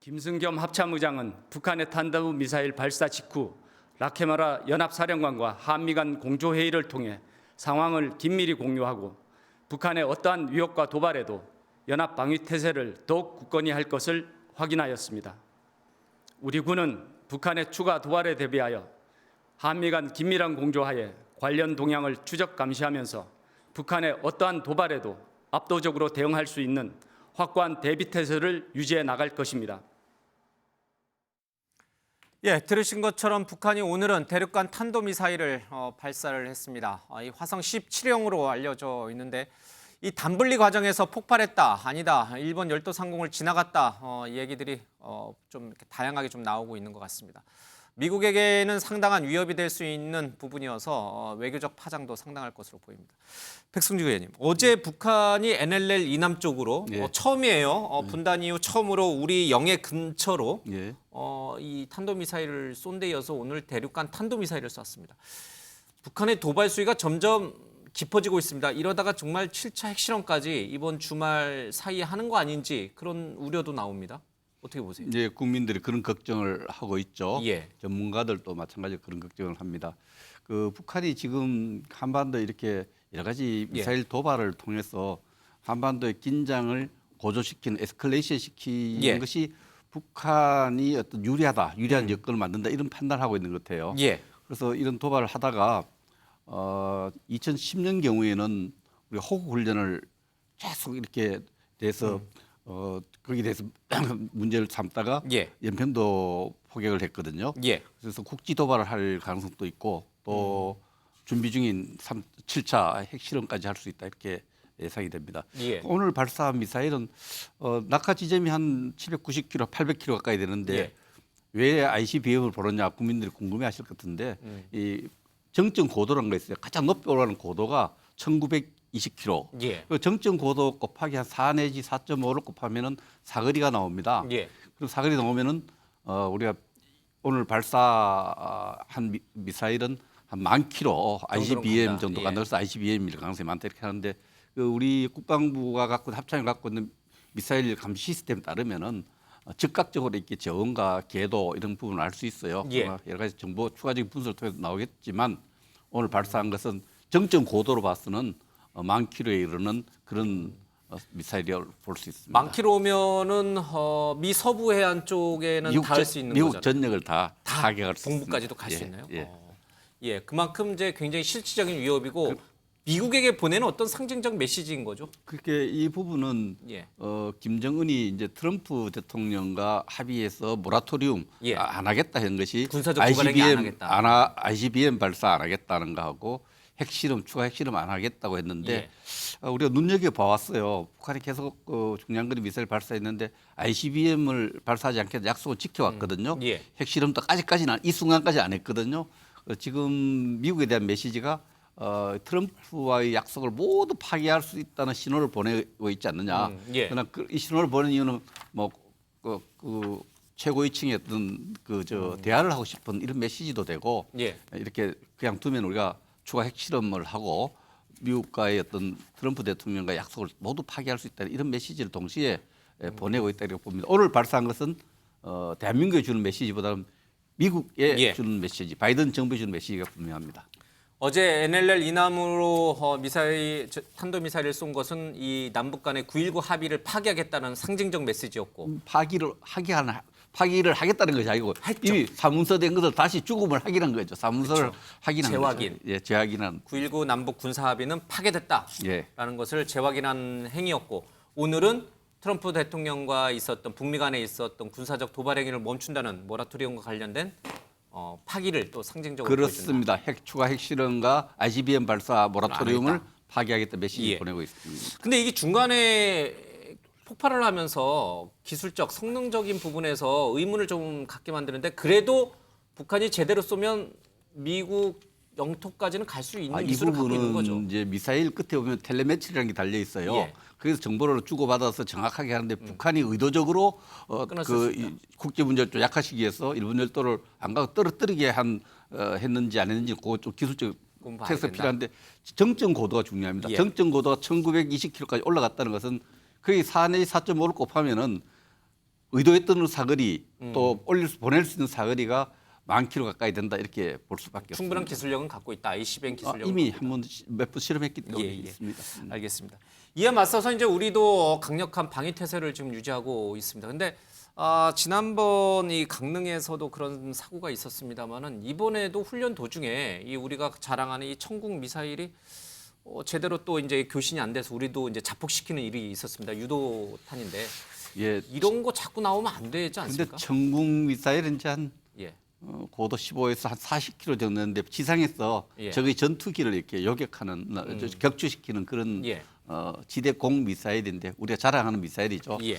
김승겸 합참의장은 북한의 탄도미사일 발사 직후 라케마라 연합사령관과 한미 간 공조회의를 통해 상황을 긴밀히 공유하고 북한의 어떠한 위협과 도발에도 연합방위태세를 더욱 굳건히 할 것을 확인하였습니다. 우리 군은 북한의 추가 도발에 대비하여 한미 간 긴밀한 공조하에 관련 동향을 추적 감시하면서 북한의 어떠한 도발에도 압도적으로 대응할 수 있는 확고한 대비태세를 유지해 나갈 것입니다. 예, 들으신 것처럼 북한이 오늘은 대륙간 탄도미사일을 발사를 했습니다. 이 화성 17형으로 알려져 있는데 이 담블리 과정에서 폭발했다, 아니다, 일본 열도 상공을 지나갔다 얘기들이 좀 이렇게 다양하게 좀 나오고 있는 것 같습니다. 미국에게는 상당한 위협이 될 수 있는 부분이어서 외교적 파장도 상당할 것으로 보입니다. 백승주 의원님, 어제 북한이 NLL 이남 쪽으로 처음이에요. 분단 이후 처음으로 우리 영해 근처로 이 탄도미사일을 쏜 데 이어서 오늘 대륙간 탄도미사일을 쐈습니다. 북한의 도발 수위가 점점 깊어지고 있습니다. 이러다가 정말 7차 핵실험까지 이번 주말 사이에 하는 거 아닌지 그런 우려도 나옵니다. 어떻게 보세요? 이제 국민들이 그런 걱정을 하고 있죠. 예. 전문가들도 마찬가지로 그런 걱정을 합니다. 그 북한이 지금 한반도 이렇게 여러 가지 미사일 도발을 통해서 한반도의 긴장을 고조시키는 에스컬레이션 시키는 것이 북한이 어떤 유리한 여건을 만든다 이런 판단을 하고 있는 것 같아요. 그래서 이런 도발을 하다가 2010년 경우에는 우리 호국 훈련을 계속 이렇게 돼서 거기에 대해서 문제를 삼다가 연평도 포격을 했거든요. 그래서 국지 도발을 할 가능성도 있고 또 준비 중인 7차 핵실험까지 할 수 있다 이렇게 예상이 됩니다. 오늘 발사한 미사일은 낙하 지점이 한 790km, 800km 가까이 되는데 왜 ICBM을 보느냐 국민들이 궁금해하실 것 같은데 이 정점 고도라는 거 있어요. 가장 높이 올라가는 고도가 1920km. 그 정점 고도 곱하기 한 4 내지 4.5를 곱하면은 사거리가 나옵니다. 그리고 사거리 나오면은 우리가 오늘 발사한 미사일은 한 10,000km ICBM 정도 간다. 그래서 ICBM일 가능성이 많다 이렇게 하는데 그 우리 국방부가 합참이 갖고 있는 미사일 감시 시스템에 따르면은 즉각적으로 이렇게 저온과 궤도 이런 부분을 알 수 있어요. 여러 가지 정보 추가적인 분석을 통해서 나오겠지만 오늘 발사한 것은 정점 고도로 봐서는 10,000km에 이르는 그런 미사일이라고 볼 수 있습니다. 10,000km면은 미 서부 해안 쪽에는 닿을 수 있는 미국 거잖아요. 전역을 다 타격할 수 있습니다. 동부까지도 갈 수 있나요? 그만큼 이제 굉장히 실질적인 위협이고 미국에게 보내는 어떤 상징적 메시지인 거죠. 그렇게 이 부분은 김정은이 이제 트럼프 대통령과 합의해서 모라토리움 안 하겠다 한 것이 군사적 도발행위 안 하겠다. ICBM 발사 안 하겠다는 거하고 추가 핵실험 안 하겠다고 했는데 우리가 눈여겨 봐왔어요. 북한이 계속 중량거리 미사일 발사했는데 ICBM을 발사하지 않겠다 약속을 지켜왔거든요. 핵실험도 아직까지는 이 순간까지 안 했거든요. 지금 미국에 대한 메시지가 트럼프와의 약속을 모두 파기할 수 있다는 신호를 보내고 있지 않느냐. 그러나 이 신호를 보낸 이유는 그 최고위층의 어떤 대화를 하고 싶은 이런 메시지도 되고 이렇게 그냥 두면 우리가 추가 핵실험을 하고 미국과의 어떤 트럼프 대통령과 약속을 모두 파기할 수 있다는 이런 메시지를 동시에 보내고 있다 이렇게 봅니다. 오늘 발사한 것은 대한민국에 주는 메시지보다는 미국에 주는 메시지, 바이든 정부에 주는 메시지가 분명합니다. 어제 NLL 이남으로 탄도미사일을 쏜 것은 이 남북 간의 9.19 합의를 파기하겠다는 상징적 메시지였고 파기를 하겠다는 것이 아니고 이미 사문서된 것을 다시 주금을 확인한 거죠. 사문서를 확인한 재확인. 거죠. 재확인한. 9.19 남북 군사 합의는 파괴됐다라는 것을 재확인한 행위였고 오늘은 트럼프 대통령과 있었던 북미 간에 있었던 군사적 도발 행위를 멈춘다는 모라토리움과 관련된 파기를 또 상징적으로 그렇습니다. 추가 핵실험과 ICBM 발사 모라토리움을 파기하겠다 메시지 보내고 있습니다. 근데 이게 중간에 폭발을 하면서 기술적 성능적인 부분에서 의문을 좀 갖게 만드는데 그래도 북한이 제대로 쏘면 미국 영토까지는 갈 수 있는 기술을 갖고 있는 거죠. 이 부분은 이제 미사일 끝에 보면 텔레메트리라는 게 달려 있어요. 그래서 정보를 주고받아서 정확하게 하는데 북한이 의도적으로 국제 문제를 좀 약화시키기 위해서 일본 열도를 안 가고 떨어뜨리게 했는지 안 했는지 그거 좀 기술적 테스트가 필요한데 정점 고도가 중요합니다. 정점 고도가 1920km까지 올라갔다는 것은 거의 4 내지 4.5를 곱하면은 의도했던 사거리 또 보낼 수 있는 사거리가 10,000km 가까이 된다 이렇게 볼 수밖에 충분한 없습니다. 기술력은 갖고 있다. ICBM 기술력은 이미 갖고 있다. 몇 번 실험했기 때문에 예, 예. 있습니다. 알겠습니다. 이에 맞서서 이제 우리도 강력한 방위 태세를 지금 유지하고 있습니다. 근데 지난번 이 강릉에서도 그런 사고가 있었습니다만은 이번에도 훈련 도중에 이 우리가 자랑하는 이 천국 미사일이 제대로 또 이제 교신이 안 돼서 우리도 이제 자폭시키는 일이 있었습니다. 유도탄인데 예. 이런 거 자꾸 나오면 안 되지 근데 않습니까? 천국 미사일은 이제 한 예. 고도 15에서 한 40km 정도인데 지상에서 예. 적의 전투기를 이렇게 요격하는 격추시키는 그런 예. 지대공 미사일인데 우리가 자랑하는 미사일이죠. 예.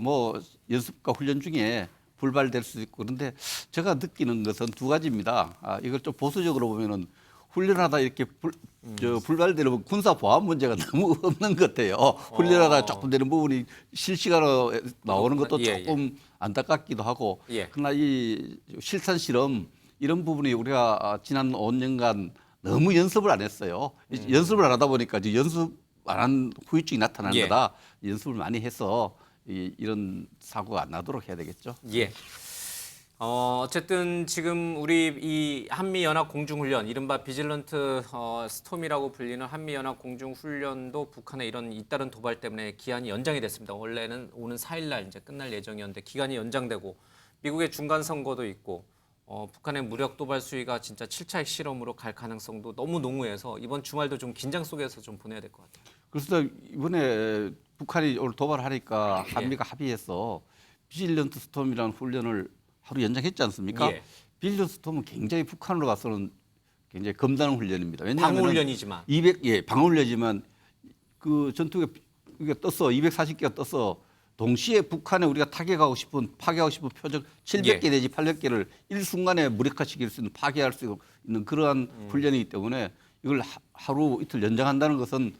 뭐 연습과 훈련 중에 불발될 수도 있고 그런데 제가 느끼는 것은 두 가지입니다. 이걸 좀 보수적으로 보면은 훈련하다 이렇게 불발되는 군사 보안 문제가 너무 없는 것 같아요. 훈련하다 조금 되는 부분이 실시간으로 나오는 것도 예, 조금 안타깝기도 하고 예. 그러나 이 실산 실험 이런 부분이 우리가 지난 5년간 너무 연습을 안 했어요. 연습을 안 하다 보니까 이제 연습 안 한 후유증이 나타나는 예. 거다. 연습을 많이 해서 이런 사고가 안 나도록 해야 되겠죠. 예. 어쨌든 지금 우리 이 한미연합 공중훈련, 이른바 비질런트 스톰이라고 불리는 한미연합 공중훈련도 북한의 이런 잇따른 도발 때문에 기한이 연장이 됐습니다. 원래는 오는 4일 날 이제 끝날 예정이었는데 기간이 연장되고 미국의 중간 선거도 있고 북한의 무력 도발 수위가 진짜 7차 핵실험으로 갈 가능성도 너무 농후해서 이번 주말도 좀 긴장 속에서 좀 보내야 될 것 같아요. 그래서 이번에 북한이 오늘 도발하니까 한미가 합의해서 비질런트 스톰이라는 훈련을 하루 연장했지 않습니까? 예. 비질런트 스톰은 굉장히 북한으로 가서는 굉장히 검다는 훈련입니다. 왜냐하면 방어훈련이지만 200 방어훈련이지만 그 전투기가 떠서 240개가 떠서 동시에 북한에 우리가 타격하고 싶은 파괴하고 싶은 표적 700개 내지 800개를 일순간에 무력화시킬 수 있는 파괴할 수 있는 그러한 훈련이기 때문에 이걸 하루 이틀 연장한다는 것은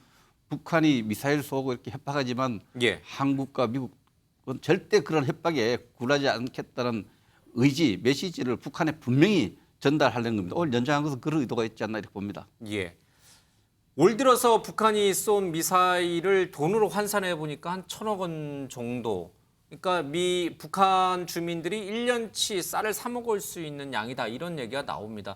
북한이 미사일 쏘고 이렇게 협박하지만 한국과 미국은 절대 그런 협박에 굴하지 않겠다는 의지, 메시지를 북한에 분명히 전달하려는 겁니다. 오늘 연장한 것은 그런 의도가 있지 않나 이렇게 봅니다. 예. 올 들어서 북한이 쏜 미사일을 돈으로 환산해 보니까 한 1,000억 원 정도. 그러니까 북한 주민들이 1년치 쌀을 사 먹을 수 있는 양이다. 이런 얘기가 나옵니다.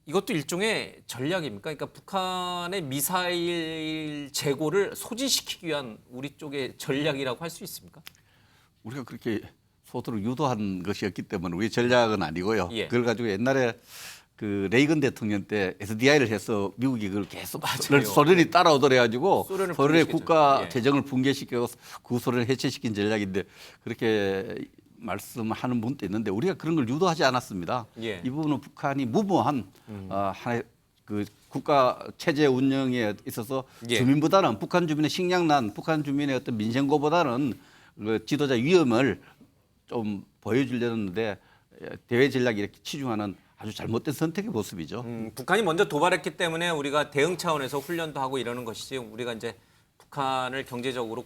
이것도 일종의 전략입니까? 그러니까 북한의 미사일 재고를 소진시키기 위한 우리 쪽의 전략이라고 할 수 있습니까? 우리가 그렇게 소수로 유도한 것이었기 때문에 우리 전략은 아니고요. 예. 그걸 가지고 옛날에 그 레이건 대통령 때 SDI를 해서 미국이 그걸 계속 소련이 따라오더래 가지고 소련의 국가 재정을 붕괴시키고 그 소련을 해체시킨 전략인데 그렇게 말씀하는 분도 있는데 우리가 그런 걸 유도하지 않았습니다. 이 부분은 북한이 무모한 하나의 그 국가 체제 운영에 있어서 주민보다는 북한 주민의 식량난, 북한 주민의 어떤 민생고보다는 그 지도자 위험을 좀 보여주려는데 대외 전략이 이렇게 치중하는 아주 잘못된 선택의 모습이죠. 북한이 먼저 도발했기 때문에 우리가 대응 차원에서 훈련도 하고 이러는 것이지 우리가 이제 북한을 경제적으로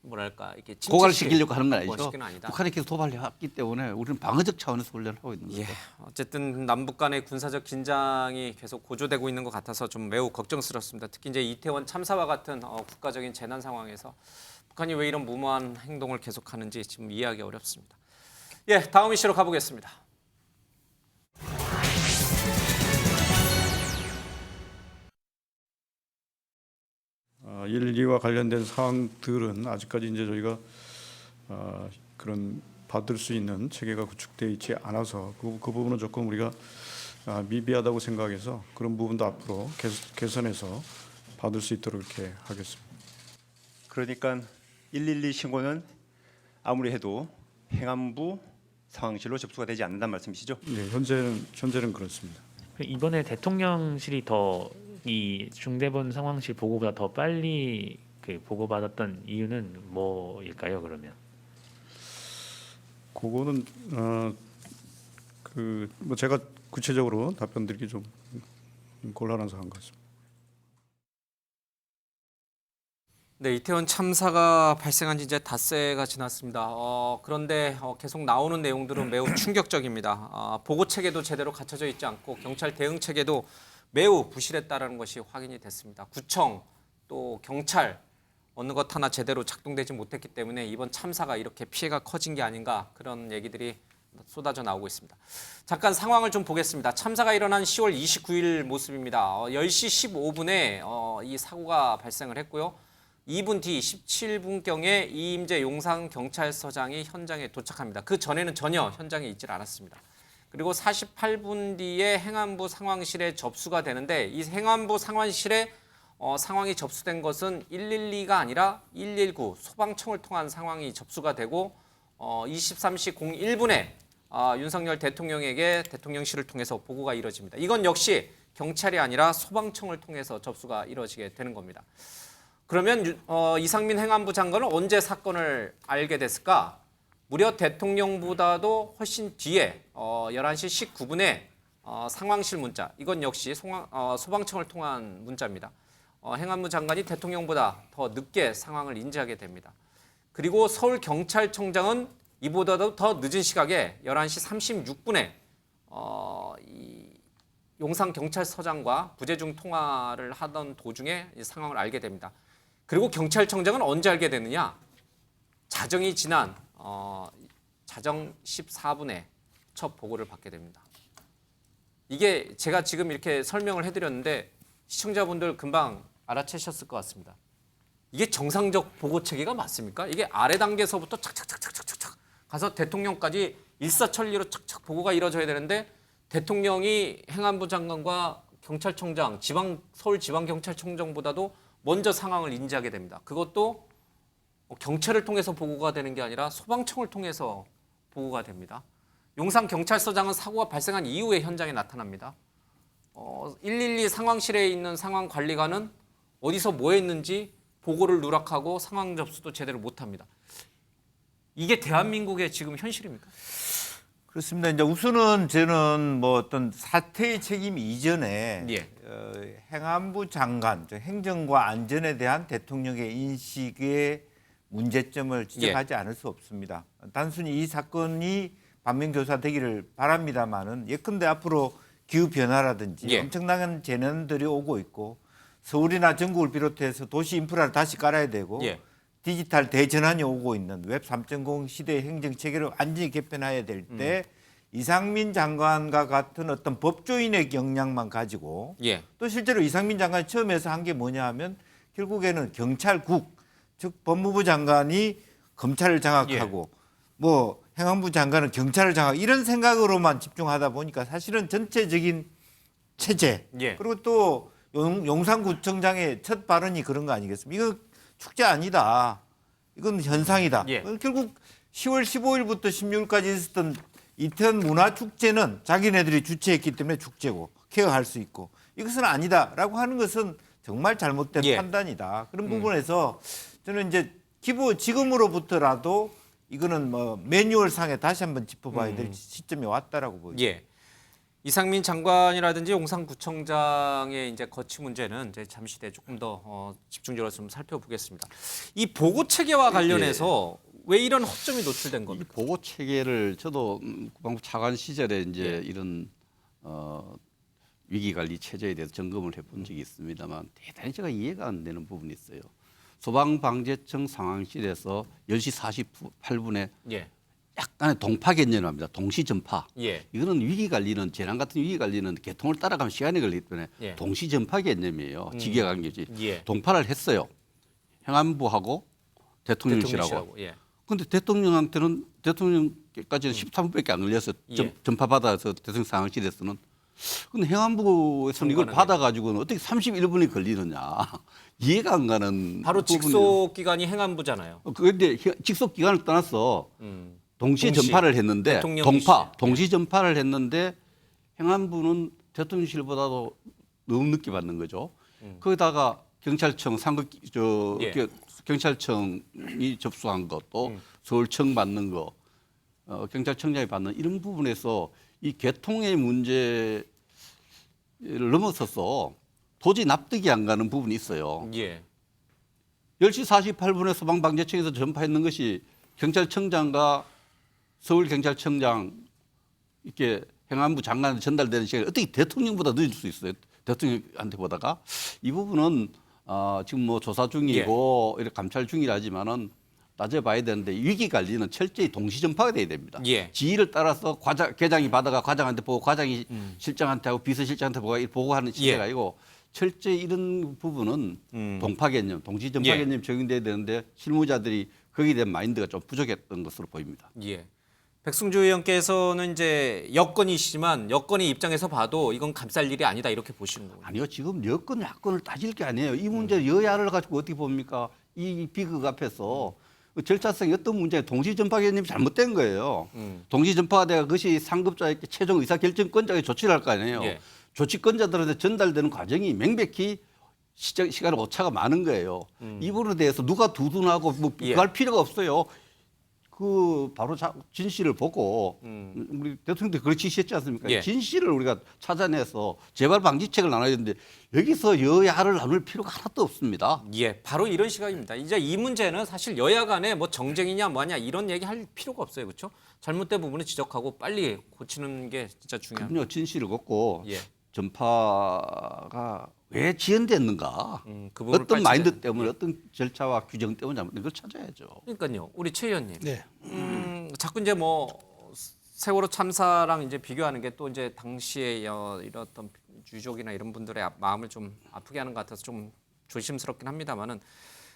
뭐랄까 이렇게 고갈시키려고 하는 건 아니죠. 아니다. 북한이 계속 도발했기 때문에 우리는 방어적 차원에서 훈련을 하고 있는 거죠. 어쨌든 남북 간의 군사적 긴장이 계속 고조되고 있는 것 같아서 좀 매우 걱정스럽습니다. 특히 이제 이태원 참사와 같은 국가적인 재난 상황에서 북한이 왜 이런 무모한 행동을 계속하는지 지금 이해하기 어렵습니다. 다음 이슈로 가보겠습니다. 일기와 관련된 사항들은 아직까지 이제 저희가 그런 받을 수 있는 체계가 구축되어 있지 않아서 그 부분은 조금 우리가 미비하다고 생각해서 그런 부분도 앞으로 개선해서 받을 수 있도록 이렇게 하겠습니다. 그러니까 112 신고는 아무리 해도 행안부 상황실로 접수가 되지 않는다는 말씀이시죠? 네, 현재는 그렇습니다. 이번에 대통령실이 더 이 중대본 상황실 보고보다 더 빨리 보고받았던 이유는 뭐일까요? 그러면 그거는 뭐 제가 구체적으로 답변드리기 좀 곤란한 상황 같습니다. 네, 이태원 참사가 발생한 지 이제 닷새가 지났습니다. 그런데 계속 나오는 내용들은 매우 충격적입니다. 보고 체계도 제대로 갖춰져 있지 않고 경찰 대응 체계도 매우 부실했다라는 것이 확인이 됐습니다. 구청 또 경찰 어느 것 하나 제대로 작동되지 못했기 때문에 이번 참사가 이렇게 피해가 커진 게 아닌가 그런 얘기들이 쏟아져 나오고 있습니다. 잠깐 상황을 좀 보겠습니다. 참사가 일어난 10월 29일 모습입니다. 10시 15분에 이 사고가 발생을 했고요. 2분 뒤 17분경에 이임재 용산경찰서장이 현장에 도착합니다. 그 전에는 전혀 현장에 있질 않았습니다. 그리고 48분 뒤에 행안부 상황실에 접수가 되는데 이 행안부 상황실에 상황이 접수된 것은 112가 아니라 119 소방청을 통한 상황이 접수가 되고 23시 01분에 윤석열 대통령에게 대통령실을 통해서 보고가 이뤄집니다. 이건 역시 경찰이 아니라 소방청을 통해서 접수가 이뤄지게 되는 겁니다. 그러면 이상민 행안부 장관은 언제 사건을 알게 됐을까? 무려 대통령보다도 훨씬 뒤에 11시 19분에 상황실 문자, 이건 역시 소방청을 통한 문자입니다. 행안부 장관이 대통령보다 더 늦게 상황을 인지하게 됩니다. 그리고 서울경찰청장은 이보다도 더 늦은 시각에 11시 36분에 이 용산경찰서장과 부재중 통화를 하던 도중에 이 상황을 알게 됩니다. 그리고 경찰청장은 언제 알게 됐느냐? 자정이 지난 자정 14분에 첫 보고를 받게 됩니다. 이게 제가 지금 이렇게 설명을 해드렸는데 시청자분들 금방 알아채셨을 것 같습니다. 이게 정상적 보고 체계가 맞습니까? 이게 아래 단계에서부터 착착착착착착 가서 대통령까지 일사천리로 착착 보고가 이루어져야 되는데 대통령이 행안부 장관과 경찰청장, 서울지방경찰청장보다도 먼저 상황을 인지하게 됩니다. 그것도 경찰을 통해서 보고가 되는 게 아니라 소방청을 통해서 보고가 됩니다. 용산경찰서장은 사고가 발생한 이후에 현장에 나타납니다. 112 상황실에 있는 상황관리관은 어디서 뭐 했는지 보고를 누락하고 상황 접수도 제대로 못합니다. 이게 대한민국의 지금 현실입니까? 그렇습니다. 이제 우선은 저는 뭐 어떤 사태의 책임 이전에 행안부 장관, 행정과 안전에 대한 대통령의 인식의 문제점을 지적하지 않을 수 없습니다. 단순히 이 사건이 반면교사되기를 바랍니다만은 예컨대 앞으로 기후 변화라든지 엄청난 재난들이 오고 있고 서울이나 전국을 비롯해서 도시 인프라를 다시 깔아야 되고 디지털 대전환이 오고 있는 웹 3.0 시대의 행정 체계를 완전히 개편해야 될 때 이상민 장관과 같은 어떤 법조인의 역량만 가지고 또 실제로 이상민 장관이 처음에서 한 게 뭐냐 하면 결국에는 경찰국, 즉 법무부 장관이 검찰을 장악하고 뭐 행안부 장관은 경찰을 장악 이런 생각으로만 집중하다 보니까 사실은 전체적인 체제 그리고 또 용산구청장의 첫 발언이 그런 거 아니겠습니까? 이거 축제 아니다. 이건 현상이다. 결국 10월 15일부터 16일까지 있었던 이태원 문화축제는 자기네들이 주최했기 때문에 축제고 케어할 수 있고 이것은 아니다라고 하는 것은 정말 잘못된 판단이다. 그런 부분에서 저는 이제 지금으로부터라도 이거는 뭐 매뉴얼상에 다시 한번 짚어봐야 될 시점이 왔다라고 보입니다. 이상민 장관이라든지 용산구청장의 이제 거취 문제는 이제 잠시 뒤에 조금 더 집중적으로 좀 살펴보겠습니다. 이 보고 체계와 관련해서 왜 이런 허점이 노출된 겁니까? 이 보고 체계를 저도 국방부 차관 시절에 이제 이런 위기 관리 체제에 대해서 점검을 해본 적이 있습니다만 대단히 제가 이해가 안 되는 부분이 있어요. 소방방재청 상황실에서 10시 48분에 약간의 동파 개념을 합니다. 동시 전파. 이거는 위기 관리는 재난 같은 위기 관리는 개통을 따라가면 시간이 걸리기 때문에 동시 전파 개념이에요. 직계관계지. 동파를 했어요. 행안부하고 대통령실하고. 그런데 대통령한테는 대통령까지는 13분밖에 안 걸렸어요. 전파 받아서 대통령 상황실에서는. 근데 행안부에서는 이걸 받아가지고는 어떻게 31분이 걸리느냐. 이해가 안 가는. 바로 직속 기관이 행안부잖아요. 그런데 직속 기관을 떠나서 동시에 전파를 했는데 동시 전파를 했는데 행안부는 대통령실보다도 너무 늦게 받는 거죠. 거기다가 경찰청 경찰청이 접수한 것 또 서울청 받는 거 경찰청장이 받는 이런 부분에서 이 개통의 문제를 넘어서서 도저히 납득이 안 가는 부분이 있어요. 10시 48분에 소방방재청에서 전파했는 것이 경찰청장과 서울경찰청장 이렇게 행안부 장관한테 전달되는 시간이 어떻게 대통령보다 늦을 수 있어요? 대통령한테 보다가 이 부분은 지금 뭐 조사 중이고 이렇게 감찰 중이라지만은 따져봐야 되는데 위기 관리는 철저히 동시 전파가 돼야 됩니다. 지휘를 따라서 계장이 받아가 과장한테 보고 과장이 실장한테 하고 비서실장한테 보고하는 시대가 아니고 철저히 이런 부분은 동파 개념, 동시 전파 개념 적용돼야 되는데 실무자들이 거기에 대한 마인드가 좀 부족했던 것으로 보입니다. 백승주 의원께서는 이제 여건이시지만 여건의 입장에서 봐도 이건 감쌀 일이 아니다 이렇게 보시는 거예요. 아니요, 지금 여건 야건을 따질 게 아니에요. 이 문제 여야를 가지고 어떻게 봅니까? 이 비극 앞에서 그 절차성이 어떤 문제에 동시 전파 개념이 잘못된 거예요. 동시 전파가 돼가 그것이 상급자에게 최종 의사 결정권자에게 조치를 할 거 아니에요. 조치권자들한테 전달되는 과정이 명백히 시간 오차가 많은 거예요. 이 부분에 대해서 누가 두둔하고 뭐 비교할 필요가 없어요. 그 바로 진실을 보고 우리 대통령도 그렇게 지시했지 않습니까? 진실을 우리가 찾아내서 재발 방지책을 나눠야 되는데 여기서 여야를 나눌 필요가 하나도 없습니다. 바로 이런 시각입니다. 이제 이 문제는 사실 여야 간에 뭐 정쟁이냐 뭐냐 이런 얘기 할 필요가 없어요. 그렇죠? 잘못된 부분을 지적하고 빨리 고치는 게 진짜 중요합니다. 그럼요. 진실을 걷고 전파가 왜 지연됐는가? 어떤 마인드 때문에 어떤 절차와 규정 때문에 잘못된 걸 찾아야죠. 그러니까요. 우리 최 의원님. 자꾸 이제 뭐 세월호 참사랑 이제 비교하는 게 또 이제 당시에 이런 어떤 유족이나 이런 분들의 마음을 좀 아프게 하는 것 같아서 좀 조심스럽긴 합니다만은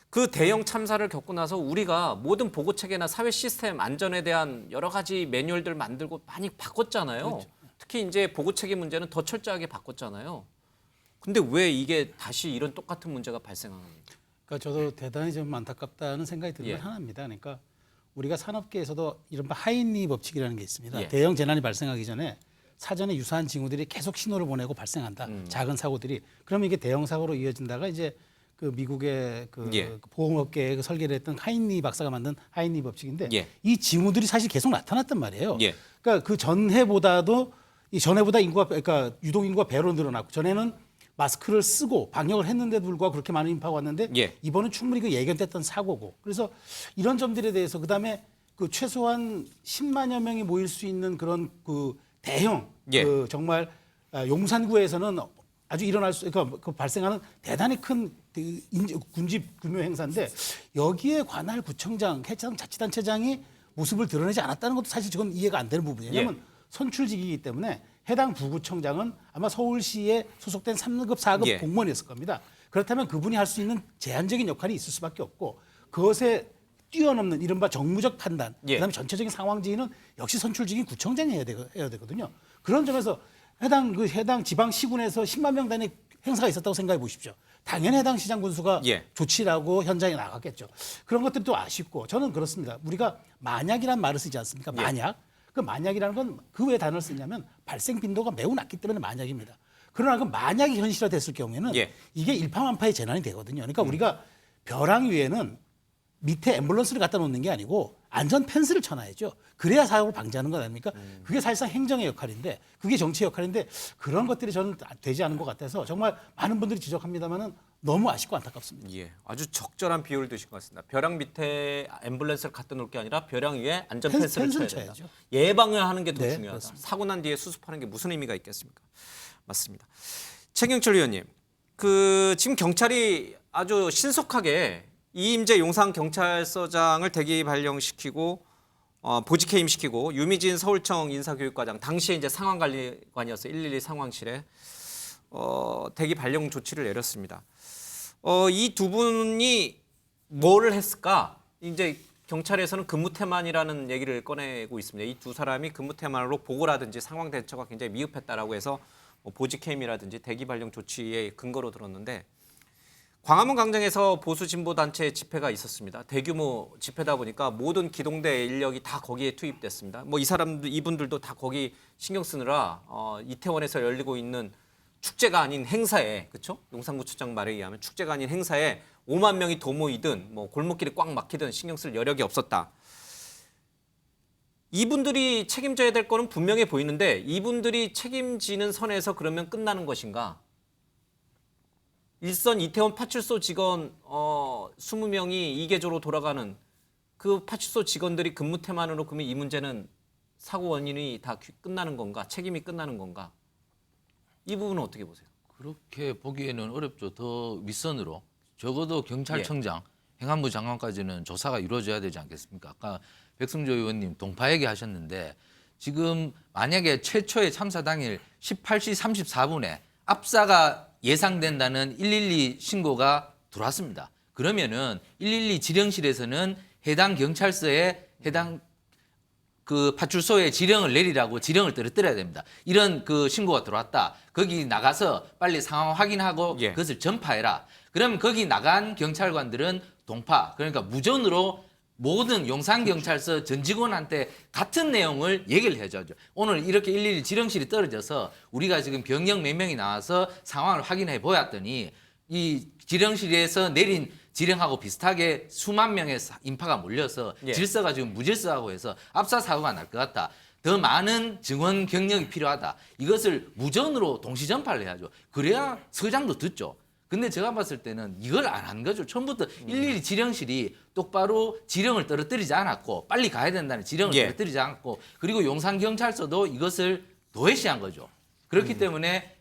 그 대형 참사를 겪고 나서 우리가 모든 보고 체계나 사회 시스템 안전에 대한 여러 가지 매뉴얼들 만들고 많이 바꿨잖아요. 특히 이제 보고 체계 문제는 더 철저하게 바꿨잖아요. 근데 왜 이게 다시 이런 똑같은 문제가 발생하는 겁니까? 그러니까 저도 대단히 좀 안타깝다는 생각이 드는 건 하나입니다. 그러니까 우리가 산업계에서도 이른바 하인리 법칙이라는 게 있습니다. 대형 재난이 발생하기 전에 사전에 유사한 징후들이 계속 신호를 보내고 발생한다. 작은 사고들이. 그러면 이게 대형 사고로 이어진다가 이제 그 미국의 그 보험업계에 설계를 했던 하인리 박사가 만든 하인리 법칙인데 이 징후들이 사실 계속 나타났단 말이에요. 그러니까 그 전해보다도 이 전해보다 인구가 그러니까 유동 인구가 배로 늘어났고 전에는 마스크를 쓰고 방역을 했는데도 불구하고 그렇게 많은 인파가 왔는데 이번은 충분히 그 예견됐던 사고고 그래서 이런 점들에 대해서 그다음에 그 최소한 10만여 명이 모일 수 있는 그런 그 대형 그 정말 용산구에서는 아주 일어날 수 그러니까 그 발생하는 대단히 큰 군집 규모 행사인데 여기에 관할 구청장, 해당 자치단체장이 모습을 드러내지 않았다는 것도 사실 지금 이해가 안 되는 부분이에요. 왜냐하면 선출직이기 때문에 해당 부구청장은 아마 서울시에 소속된 3급, 4급 공무원이었을 겁니다. 그렇다면 그분이 할 수 있는 제한적인 역할이 있을 수밖에 없고 그것에 뛰어넘는 이른바 정무적 판단, 그다음에 전체적인 상황 지휘는 역시 선출직인 구청장이 해야 되거든요. 그런 점에서 해당 지방 시군에서 10만 명 단위 행사가 있었다고 생각해 보십시오. 당연히 해당 시장 군수가 조치를 하고 현장에 나갔겠죠. 그런 것들이 또 아쉽고 저는 그렇습니다. 우리가 만약이란 말을 쓰지 않습니까? 만약. 그 만약이라는 건 그 왜 단어를 쓰냐면 발생 빈도가 매우 낮기 때문에 만약입니다. 그러나 그 만약이 현실화됐을 경우에는 이게 일파만파의 재난이 되거든요. 그러니까 우리가 벼랑 위에는 밑에 앰뷸런스를 갖다 놓는 게 아니고 안전 펜스를 쳐놔야죠. 그래야 사고를 방지하는 것 아닙니까? 그게 사실상 행정의 역할인데 그게 정치의 역할인데 그런 것들이 저는 되지 않은 것 같아서 정말 많은 분들이 지적합니다만은 너무 아쉽고 안타깝습니다. 아주 적절한 비유를 드신 것 같습니다. 벼랑 밑에 앰뷸런스를 갖다 놓을 게 아니라 벼랑 위에 안전 펜스를 쳐야 된다. 예방을 하는 게 더 중요하다. 그렇습니다. 사고 난 뒤에 수습하는 게 무슨 의미가 있겠습니까? 맞습니다. 최경철 의원님, 지금 경찰이 아주 신속하게 이임재 용산경찰서장을 대기 발령시키고 보직해임시키고 유미진 서울청 인사교육과장 당시에 이제 상황관리관이었어요. 112 상황실에 대기 발령 조치를 내렸습니다. 이 두 분이 뭐를 했을까? 이제 경찰에서는 근무태만이라는 얘기를 꺼내고 있습니다. 이 두 사람이 근무태만으로 보고라든지 상황 대처가 굉장히 미흡했다라고 해서 보직해임이라든지 대기 발령 조치의 근거로 들었는데 광화문 광장에서 보수 진보 단체 집회가 있었습니다. 대규모 집회다 보니까 모든 기동대 인력이 다 거기에 투입됐습니다. 뭐 이분들도 다 거기 신경 쓰느라 이태원에서 열리고 있는 축제가 아닌 행사에, 그렇죠? 용산구청장 말에 의하면 축제가 아닌 행사에 5만 명이 도모이든 뭐 골목길이 꽉 막히든 신경 쓸 여력이 없었다. 이분들이 책임져야 될 거는 분명해 보이는데 이분들이 책임지는 선에서 그러면 끝나는 것인가? 일선 이태원 파출소 직원 20명이 이계조로 돌아가는 그 파출소 직원들이 근무태만으로 그러면 이 문제는 사고 원인이 다 끝나는 건가? 책임이 끝나는 건가? 이 부분은 어떻게 보세요? 그렇게 보기에는 어렵죠. 더 윗선으로 적어도 경찰청장, 행안부 장관까지는 조사가 이루어져야 되지 않겠습니까? 아까 백승조 의원님 동파 얘기하셨는데 지금 만약에 최초의 참사 당일 18시 34분에 압사가 예상된다는 112 신고가 들어왔습니다. 그러면은 112 지령실에서는 해당 경찰서에 해당 그 파출소에 지령을 내리라고 지령을 떨어뜨려야 됩니다. 이런 그 신고가 들어왔다. 거기 나가서 빨리 상황 확인하고 그것을 전파해라. 그러면 거기 나간 경찰관들은 동파, 그러니까 무전으로 모든 용산경찰서 전 직원한테 같은 내용을 얘기를 해줘야죠. 오늘 이렇게 112 지령실이 떨어져서 우리가 지금 병력 몇 명이 나와서 상황을 확인해 보았더니 이 지령실에서 내린 지령하고 비슷하게 수만 명의 인파가 몰려서 질서가 지금 무질서하고 해서 압사 사고가 날 것 같다. 더 많은 증원 경력이 필요하다. 이것을 무전으로 동시 전파를 해야죠. 그래야 서장도 듣죠. 근데 제가 봤을 때는 이걸 안 한 거죠. 처음부터 112 지령실이 똑바로 지령을 떨어뜨리지 않았고 빨리 가야 된다는 지령을 떨어뜨리지 않았고 그리고 용산경찰서도 이것을 도외시한 거죠. 그렇기 때문에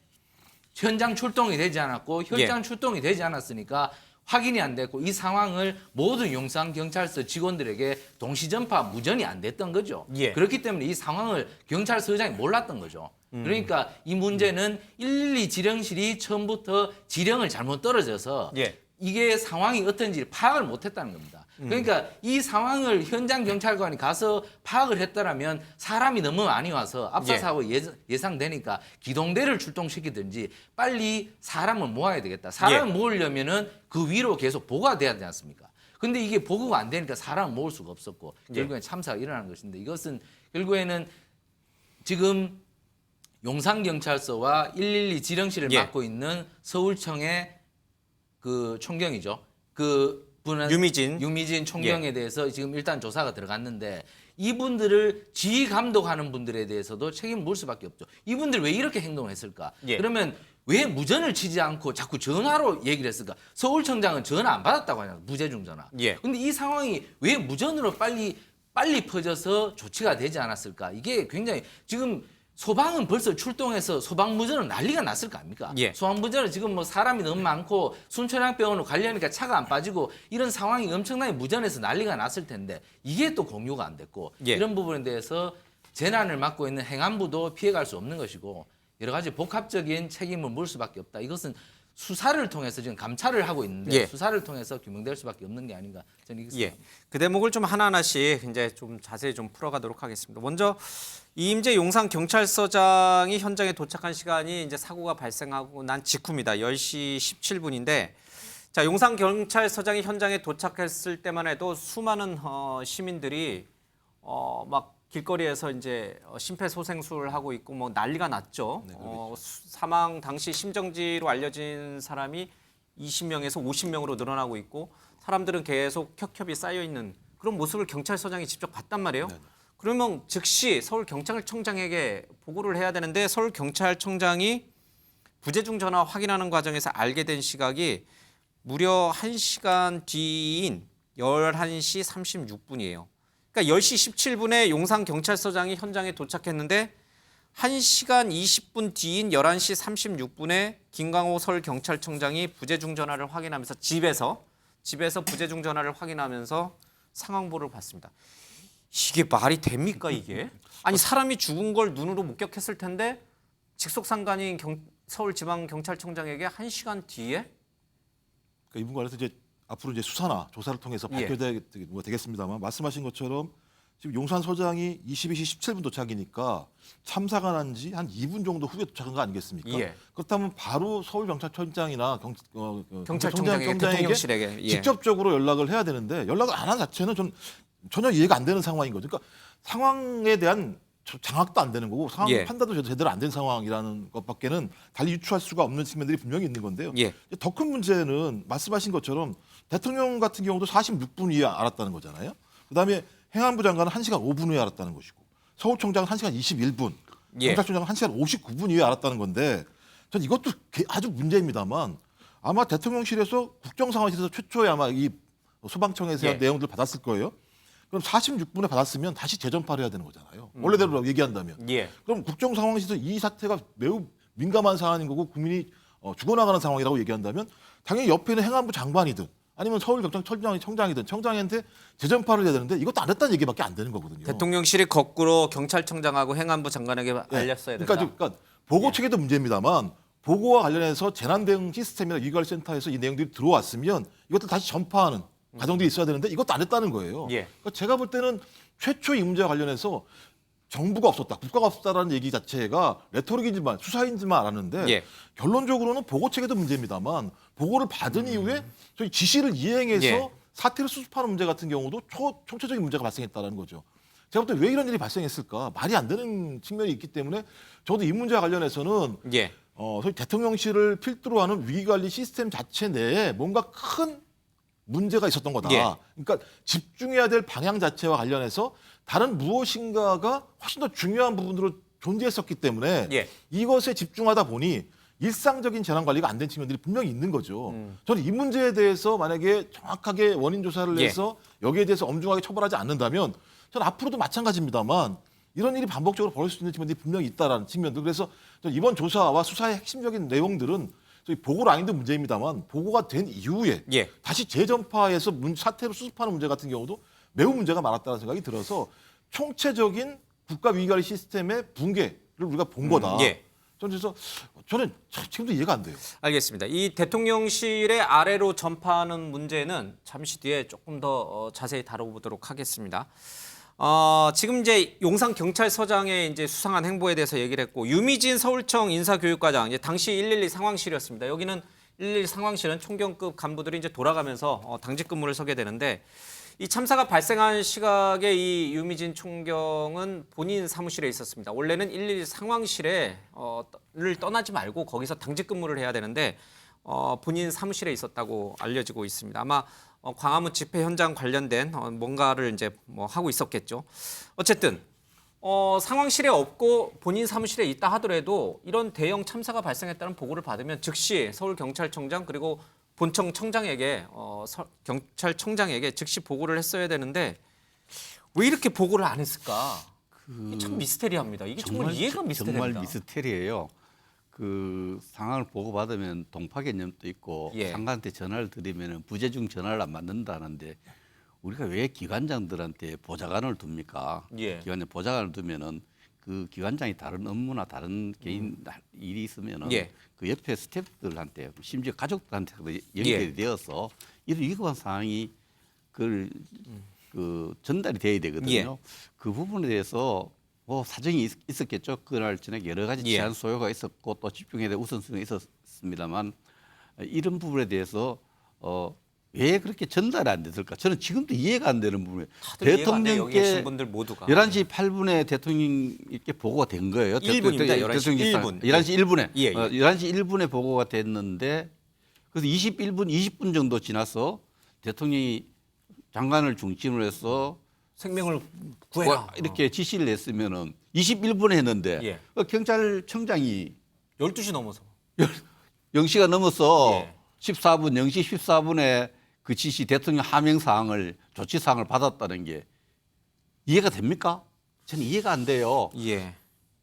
현장 출동이 되지 않았고 현장 출동이 되지 않았으니까 확인이 안 됐고 이 상황을 모든 용산경찰서 직원들에게 동시 전파 무전이 안 됐던 거죠. 그렇기 때문에 이 상황을 경찰서장이 몰랐던 거죠. 그러니까 이 문제는 112 지령실이 처음부터 지령을 잘못 떨어져서 이게 상황이 어떤지 파악을 못했다는 겁니다. 그러니까 이 상황을 현장 경찰관이 가서 파악을 했더라면 사람이 너무 많이 와서 압사 사고 예상되니까 기동대를 출동시키든지 빨리 사람을 모아야 되겠다. 사람을 모으려면은 그 위로 계속 보고가 돼야 되지 않습니까? 근데 이게 보고가 안 되니까 사람을 모을 수가 없었고 결국엔 참사가 일어나는 것인데 이것은 결국에는 지금 용산경찰서와 112 지령실을 맡고 있는 서울청의 그 총경이죠. 그 분은 유미진 총경에 대해서 지금 일단 조사가 들어갔는데 이분들을 지휘 감독하는 분들에 대해서도 책임을 물 수밖에 없죠. 이분들 왜 이렇게 행동을 했을까? 그러면 왜 무전을 치지 않고 자꾸 전화로 얘기를 했을까? 서울청장은 전화 안 받았다고 하잖아요. 무제중 전화. 근데 이 상황이 왜 무전으로 빨리 퍼져서 조치가 되지 않았을까? 이게 굉장히 지금 소방은 벌써 출동해서 소방무전은 난리가 났을 거 아닙니까? 소방무전은 지금 뭐 사람이 너무 많고 순천향병원으로 가려니까 차가 안 빠지고 이런 상황이 엄청나게 무전해서 난리가 났을 텐데 이게 또 공유가 안 됐고 이런 부분에 대해서 재난을 맡고 있는 행안부도 피해갈 수 없는 것이고 여러 가지 복합적인 책임을 물 수밖에 없다. 이것은 수사를 통해서 지금 감찰을 하고 있는데 수사를 통해서 규명될 수밖에 없는 게 아닌가 저는 이렇습니다. 그 대목을 좀 하나하나씩 이제 좀 자세히 좀 풀어가도록 하겠습니다. 먼저 이임재 용산경찰서장이 현장에 도착한 시간이 이제 사고가 발생하고 난 직후입니다. 10시 17분인데 자 용산경찰서장이 현장에 도착했을 때만 해도 수많은 시민들이 막 길거리에서 이제 심폐소생술을 하고 있고 뭐 난리가 났죠. 사망 당시 심정지로 알려진 사람이 20명에서 50명으로 늘어나고 있고 사람들은 계속 켜켜이 쌓여 있는 그런 모습을 경찰서장이 직접 봤단 말이에요. 그러면 즉시 서울경찰청장에게 보고를 해야 되는데 서울경찰청장이 부재중 전화 확인하는 과정에서 알게 된 시각이 무려 1시간 뒤인 11시 36분이에요. 그러니까 10시 17분에 용산경찰서장이 현장에 도착했는데 1시간 20분 뒤인 11시 36분에 김광호 서울경찰청장이 부재중 전화를 확인하면서 집에서 부재중 전화를 확인하면서 상황보를 봤습니다. 이게 말이 됩니까 이게? 아니 사람이 죽은 걸 눈으로 목격했을 텐데 직속상관인 서울지방경찰청장에게 1시간 뒤에? 그러니까 이분 관해서 이제 앞으로 이제 수사나 조사를 통해서 되겠습니다만 말씀하신 것처럼 지금 용산서장이 22시 17분 도착이니까 참사가 난 지 한 2분 정도 후에 도착한 거 아니겠습니까? 그렇다면 바로 서울경찰청장이나 경찰청장에게 대통령실에게 직접적으로 연락을 해야 되는데 연락을 안 한 자체는 전 전혀 이해가 안 되는 상황인 거죠. 그러니까 상황에 대한 장악도 안 되는 거고 상황 판단도 제대로 안 된 상황이라는 것밖에는 달리 유추할 수가 없는 측면들이 분명히 있는 건데요. 더 큰 문제는 말씀하신 것처럼 대통령 같은 경우도 46분 후에 알았다는 거잖아요. 그다음에 행안부 장관은 1시간 5분 후에 알았다는 것이고 서울청장은 1시간 21분, 경찰청장은 1시간 59분 후에 알았다는 건데 전 이것도 아주 문제입니다만 아마 대통령실에서 국정상황실에서 최초에 아마 이 소방청에서 내용들을 받았을 거예요. 그럼 46분에 받았으면 다시 재전파를 해야 되는 거잖아요. 원래대로 얘기한다면. 그럼 국정상황실에서 이 사태가 매우 민감한 사안인 거고 국민이 죽어나가는 상황이라고 얘기한다면 당연히 옆에 있는 행안부 장관이든 아니면 서울경찰청장이든 청장한테 재전파를 해야 되는데 이것도 안 했다는 얘기밖에 안 되는 거거든요. 대통령실이 거꾸로 경찰청장하고 행안부 장관에게 알렸어야 된다. 그러니까 보고 체계도 문제입니다만 보고와 관련해서 재난대응 시스템이나 위기관리센터에서 이 내용들이 들어왔으면 이것도 다시 전파하는 과정들이 있어야 되는데 이것도 안 했다는 거예요. 그러니까 제가 볼 때는 최초 이 문제와 관련해서 정부가 없었다, 국가가 없었다라는 얘기 자체가 레토릭이지만 수사인지만 알았는데 결론적으로는 보고 체계도 문제입니다만 보고를 받은 이후에 저희 지시를 이행해서 사태를 수습하는 문제 같은 경우도 총체적인 문제가 발생했다는 거죠. 제가 볼 때 왜 이런 일이 발생했을까 말이 안 되는 측면이 있기 때문에 저도 이 문제와 관련해서는 소위 대통령실을 필두로 하는 위기관리 시스템 자체 내에 뭔가 큰 문제가 있었던 거다. 그러니까 집중해야 될 방향 자체와 관련해서 다른 무엇인가가 훨씬 더 중요한 부분으로 존재했었기 때문에 이것에 집중하다 보니 일상적인 재난 관리가 안 된 측면들이 분명히 있는 거죠. 저는 이 문제에 대해서 만약에 정확하게 원인 조사를 해서 여기에 대해서 엄중하게 처벌하지 않는다면 저는 앞으로도 마찬가지입니다만 이런 일이 반복적으로 벌어질 수 있는 측면들이 분명히 있다라는 측면들. 그래서 저는 이번 조사와 수사의 핵심적인 내용들은 저희 보고 라인도 문제입니다만 보고가 된 이후에 다시 재전파해서 사태를 수습하는 문제 같은 경우도 매우 문제가 많았다는 생각이 들어서 총체적인 국가 위기관리 시스템의 붕괴를 우리가 본 거다. 저는 지금도 이해가 안 돼요. 알겠습니다. 이 대통령실의 아래로 전파하는 문제는 잠시 뒤에 조금 더 자세히 다뤄보도록 하겠습니다. 지금 이제 용산경찰서장의 이제 수상한 행보에 대해서 얘기를 했고 유미진 서울청 인사교육과장 이제 당시 112 상황실이었습니다. 여기는 112 상황실은 총경급 간부들이 이제 돌아가면서 당직 근무를 서게 되는데 이 참사가 발생한 시각에 이 유미진 총경은 본인 사무실에 있었습니다. 원래는 112 상황실에 를 떠나지 말고 거기서 당직 근무를 해야 되는데 본인 사무실에 있었다고 알려지고 있습니다. 아마 광화문 집회 현장 관련된 뭔가를 이제 뭐 하고 있었겠죠. 어쨌든 상황실에 없고 본인 사무실에 있다 하더라도 이런 대형 참사가 발생했다는 보고를 받으면 즉시 서울경찰청장 그리고 본청 청장에게 경찰청장에게 즉시 보고를 했어야 되는데 왜 이렇게 보고를 안 했을까? 이게 참 미스테리합니다. 이게 정말 이해가 미스테리합니다. 정말 미스테리예요. 그 상황을 보고받으면 동파 개념도 있고 상관한테 전화를 드리면 부재중 전화를 안 받는다는데 우리가 왜 기관장들한테 보좌관을 둡니까? 기관장 보좌관을 두면은 그 기관장이 다른 업무나 다른 개인 일이 있으면은 그 옆에 스태프들한테 심지어 가족들한테도 연결이 되어서 이런 위급한 상황이 그 전달이 돼야 되거든요. 그 부분에 대해서 뭐 사정이 있었겠죠. 그날 저녁에 여러 가지 제한 소요가 있었고 또 집중해야 될 우선순위가 있었습니다만 이런 부분에 대해서 왜 그렇게 전달이 안 됐을까? 저는 지금도 이해가 안 되는 부분이에요. 대통령께 11시 8분에 대통령께 보고가 된 거예요. 1분입니다. 11시 1분. 11시 1분에. 11시 1분에 보고가 됐는데 그래서 21분, 20분 정도 지나서 대통령이 장관을 중심으로 해서 생명을 구해라. 이렇게 지시를 했으면은 21분에 했는데 경찰청장이 12시 넘어서 0시가 넘어서 14분, 0시 14분에 그 지시 대통령 하명 사항을 조치 사항을 받았다는 게 이해가 됩니까? 저는 이해가 안 돼요.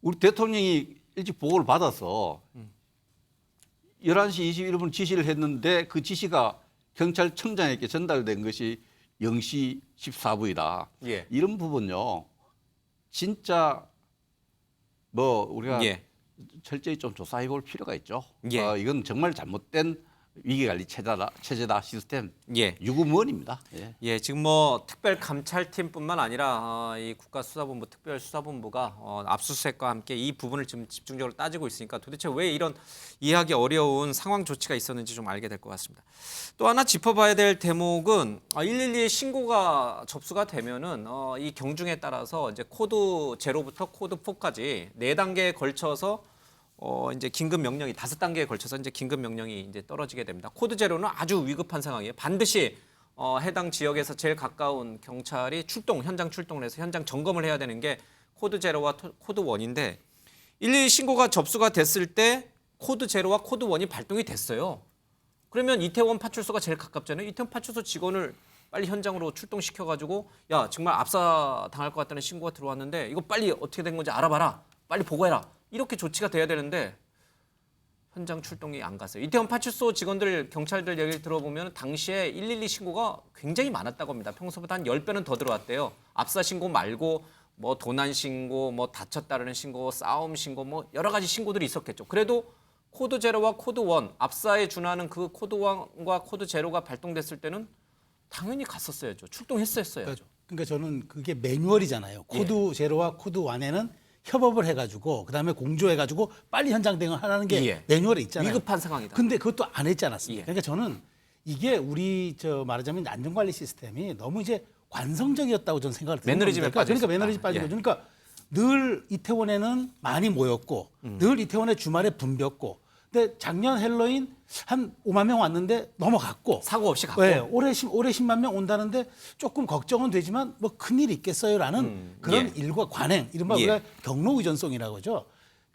우리 대통령이 일찍 보고를 받아서 11시 21분 지시를 했는데 그 지시가 경찰청장에게 전달된 것이 0시 14분이다. 이런 부분요. 진짜 뭐 우리가 철저히 좀 조사해 볼 필요가 있죠. 이건 정말 잘못된 위기관리 체제다 시스템 유구무원입니다. 지금 뭐 특별 감찰팀뿐만 아니라 이 국가수사본부 특별수사본부가 압수수색과 함께 이 부분을 지금 집중적으로 따지고 있으니까 도대체 왜 이런 이해하기 어려운 상황 조치가 있었는지 좀 알게 될 것 같습니다. 또 하나 짚어봐야 될 대목은 112에 신고가 접수가 되면은 이 경중에 따라서 이제 코드 0부터 코드 4까지 4단계에 걸쳐서 이제 긴급 명령이 5단계에 걸쳐서 이제 긴급 명령이 이제 떨어지게 됩니다. 코드 제로는 아주 위급한 상황이에요. 반드시 해당 지역에서 제일 가까운 경찰이 현장 출동을 해서 현장 점검을 해야 되는 게 코드 제로와 코드 1인데 112 신고가 접수가 됐을 때 코드 제로와 코드 1이 발동이 됐어요. 그러면 이태원 파출소가 제일 가깝잖아요. 이태원 파출소 직원을 빨리 현장으로 출동시켜가지고 야 정말 압사 당할 것 같다는 신고가 들어왔는데 이거 빨리 어떻게 된 건지 알아봐라. 빨리 보고해라. 이렇게 조치가 돼야 되는데 현장 출동이 안 갔어요. 이태원 파출소 직원들, 경찰들 얘기를 들어보면 당시에 112 신고가 굉장히 많았다고 합니다. 평소보다 한 10배는 더 들어왔대요. 압사 신고 말고 뭐 도난 신고, 뭐 다쳤다는 신고, 싸움 신고, 뭐 여러 가지 신고들이 있었겠죠. 그래도 코드 제로와 코드 원, 압사에 준하는 그 코드 원과 코드 제로가 발동됐을 때는 당연히 갔었어야죠. 출동했었어야죠. 그러니까 저는 그게 매뉴얼이잖아요. 코드 제로와 코드 원에는 협업을 해가지고 그다음에 공조해가지고 빨리 현장 대응을 하라는 게 매뉴얼에 있잖아요. 위급한 상황이다. 근데 그것도 안 했지 않았습니까? 그러니까 저는 이게 우리 말하자면 안전관리 시스템이 너무 이제 관성적이었다고 저는 생각을 드는 매너리즘에 겁니다. 그러니까 매너리즘 빠지고 그러니까 늘 이태원에는 많이 모였고 늘 이태원에 주말에 붐볐고 근데 작년 헬로윈 한 5만 명 왔는데 넘어갔고 사고 없이 갔고 네, 올해 10만 명 온다는데 조금 걱정은 되지만 뭐 큰일이 있겠어요라는 그런 일과 관행 이른바 우리가 경로 의존성이라고 하죠.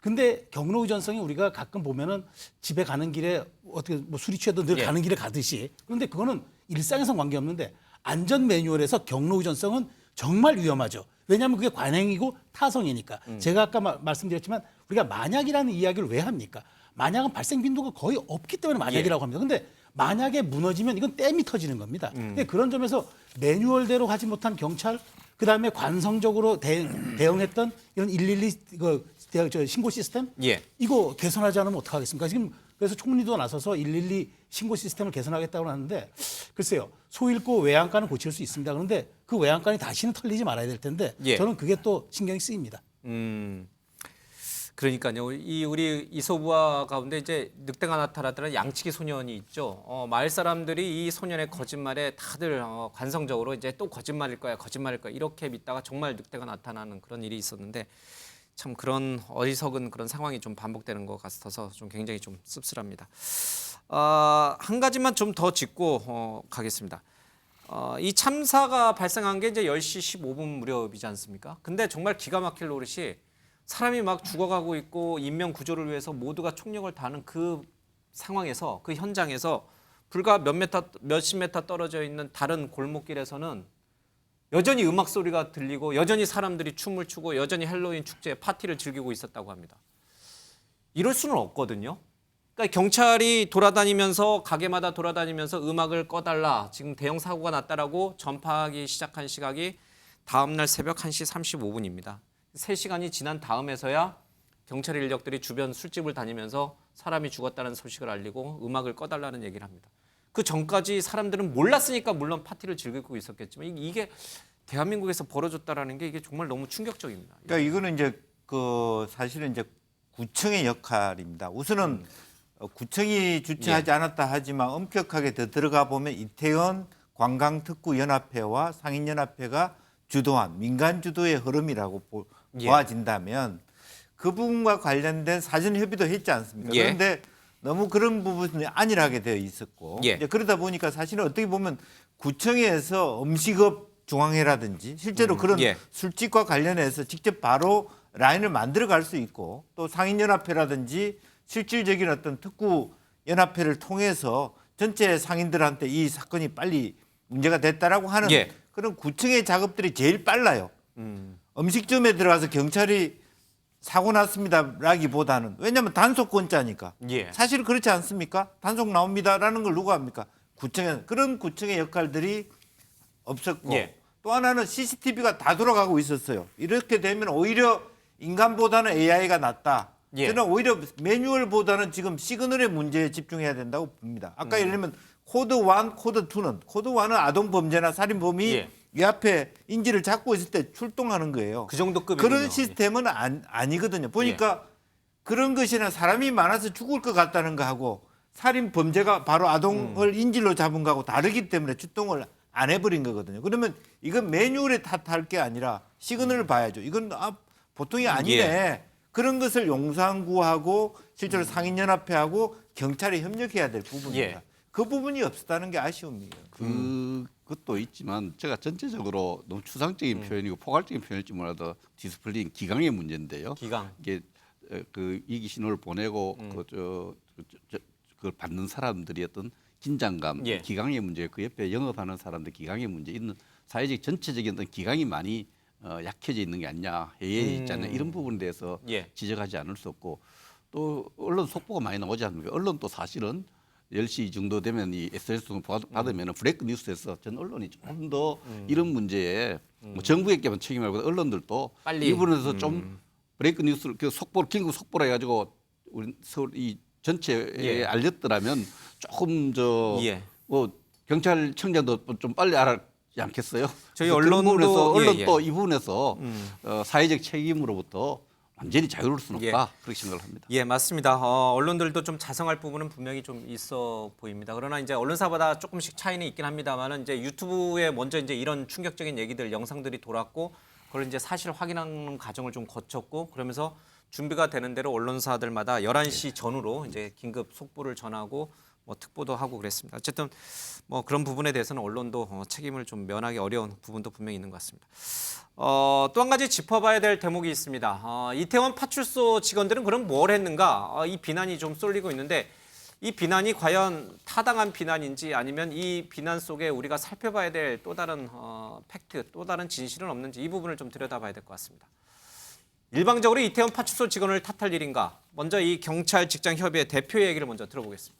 근데 경로 의존성이 우리가 가끔 보면은 집에 가는 길에 어떻게 뭐 술이 취해도 늘 가는 길에 가듯이 그런데 그거는 일상에서 관계없는데 안전 매뉴얼에서 경로 의존성은 정말 위험하죠. 왜냐하면 그게 관행이고 타성이니까. 제가 아까 말씀드렸지만 우리가 만약이라는 이야기를 왜 합니까? 만약은 발생 빈도가 거의 없기 때문에 만약이라고 합니다. 근데 만약에 무너지면 이건 댐이 터지는 겁니다. 그런 점에서 매뉴얼대로 하지 못한 경찰, 그다음에 관성적으로 대응했던 이런 112 신고 시스템 이거 개선하지 않으면 어떡하겠습니까? 지금 그래서 총리도 나서서 112 신고 시스템을 개선하겠다고 하는데 글쎄요. 소잃고 외양간은 고칠 수 있습니다. 그런데 그 외양간이 다시는 털리지 말아야 될 텐데 저는 그게 또 신경이 쓰입니다. 그러니까요. 우리 이소부화 가운데 이제 늑대가 나타나더라는 양치기 소년이 있죠. 마을 사람들이 이 소년의 거짓말에 다들 관성적으로 이제 또 거짓말일 거야 이렇게 믿다가 정말 늑대가 나타나는 그런 일이 있었는데 참 그런 어리석은 그런 상황이 좀 반복되는 것 같아서 좀 굉장히 좀 씁쓸합니다. 한 가지만 좀 더 짚고 가겠습니다. 이 참사가 발생한 게 이제 10시 15분 무렵이지 않습니까? 근데 정말 기가 막힐 노릇이 사람이 막 죽어가고 있고 인명 구조를 위해서 모두가 총력을 다하는 그 상황에서 그 현장에서 불과 몇십 미터 떨어져 있는 다른 골목길에서는 여전히 음악 소리가 들리고 여전히 사람들이 춤을 추고 여전히 헬로윈 축제 파티를 즐기고 있었다고 합니다. 이럴 수는 없거든요. 그러니까 경찰이 돌아다니면서 가게마다 돌아다니면서 음악을 꺼달라 지금 대형 사고가 났다라고 전파하기 시작한 시각이 다음날 새벽 1시 35분입니다. 3시간이 지난 다음에서야 경찰 인력들이 주변 술집을 다니면서 사람이 죽었다는 소식을 알리고 음악을 꺼달라는 얘기를 합니다. 그 전까지 사람들은 몰랐으니까 물론 파티를 즐기고 있었겠지만 이게 대한민국에서 벌어졌다라는 게 이게 정말 너무 충격적입니다. 그러니까 이거는 이제 사실은 이제 구청의 역할입니다. 우선은 구청이 주최하지 않았다 하지만 엄격하게 더 들어가 보면 이태원 관광특구연합회와 상인연합회가 주도한 민간 주도의 흐름이라고 보아진다면 그 부분과 관련된 사전 협의도 했지 않습니까? 그런데 너무 그런 부분이 안일하게 되어 있었고 이제 그러다 보니까 사실은 어떻게 보면 구청에서 음식업 중앙회라든지 실제로 그런 술집과 관련해서 직접 바로 라인을 만들어 갈 수 있고 또 상인연합회라든지 실질적인 어떤 특구연합회를 통해서 전체 상인들한테 이 사건이 빨리 문제가 됐다라고 하는 그런 구청의 작업들이 제일 빨라요. 음식점에 들어가서 경찰이 사고 났습니다라기보다는 왜냐하면 단속권자니까. 사실 그렇지 않습니까? 단속 나옵니다라는 걸 누가 합니까? 구청에 그런 구청의 역할들이 없었고 또 하나는 CCTV가 다 돌아가고 있었어요. 이렇게 되면 오히려 인간보다는 AI가 낫다. 저는 오히려 매뉴얼보다는 지금 시그널의 문제에 집중해야 된다고 봅니다. 아까 예를 들면 코드 1, 코드 2는 코드 1은 아동 범죄나 살인범이 이 앞에 인지를 잡고 있을 때 출동하는 거예요. 그 정도 급이군요. 그런 시스템은 아니거든요. 보니까 그런 것이나 사람이 많아서 죽을 것 같다는 거하고 살인 범죄가 바로 아동을 인질로 잡은 거하고 다르기 때문에 출동을 안 해버린 거거든요. 그러면 이건 매뉴얼에 탓할 게 아니라 시그널을 봐야죠. 이건 보통이 아니네. 그런 것을 용산구하고 실제로 상인연합회하고 경찰이 협력해야 될 부분입니다. 그 부분이 없었다는 게 아쉬움이에요. 그것도 있지만 제가 전체적으로 너무 추상적인 표현이고 포괄적인 표현일지 몰라도 디스플레인 기강의 문제인데요. 이게 그 이기 신호를 보내고 그걸 받는 사람들이 어떤 긴장감, 기강의 문제, 그 옆에 영업하는 사람들 기강의 문제 있는 사회적 전체적인 어떤 기강이 많이 약해져 있는 게 아니냐, 해이해 있잖아요. 이런 부분에 대해서 지적하지 않을 수 없고 또 언론 속보가 많이 나오지 않습니까? 언론도 사실은 10시 정도 되면 이 SNS 받으면 브레이크 뉴스에서 전 언론이 조금 더 이런 문제에 뭐 정부에게만 책임을 하고 언론들도 빨리. 이 부분에서 좀 브레이크 뉴스를 그 속보를 긴급 속보로 해가지고 우리 서울 이 전체에 예. 알렸더라면 조금 예. 뭐 경찰청장도 좀 빨리 알았지 않겠어요? 저희 그래서 그런 언론도 부분에서 언론도 예. 이 부분에서 사회적 책임으로부터 완전히 자유로울 수는 예. 없다 그렇게 생각을 합니다. 예, 맞습니다. 언론들도 좀 자성할 부분은 분명히 좀 있어 보입니다. 그러나 이제 언론사마다 조금씩 차이는 있긴 합니다만은 이제 유튜브에 먼저 이제 이런 충격적인 얘기들, 영상들이 돌았고, 그걸 이제 사실 확인하는 과정을 좀 거쳤고, 그러면서 준비가 되는 대로 언론사들마다 11시 전후로 이제 긴급 속보를 전하고 뭐 특보도 하고 그랬습니다. 어쨌든 뭐 그런 부분에 대해서는 언론도 책임을 좀 면하기 어려운 부분도 분명히 있는 것 같습니다. 또 한 가지 짚어봐야 될 대목이 있습니다. 이태원 파출소 직원들은 그럼 뭘 했는가? 이 비난이 좀 쏠리고 있는데 이 비난이 과연 타당한 비난인지 아니면 이 비난 속에 우리가 살펴봐야 될 또 다른 팩트, 또 다른 진실은 없는지 이 부분을 좀 들여다봐야 될 것 같습니다. 일방적으로 이태원 파출소 직원을 탓할 일인가? 먼저 이 경찰 직장 협의회 대표의 얘기를 먼저 들어보겠습니다.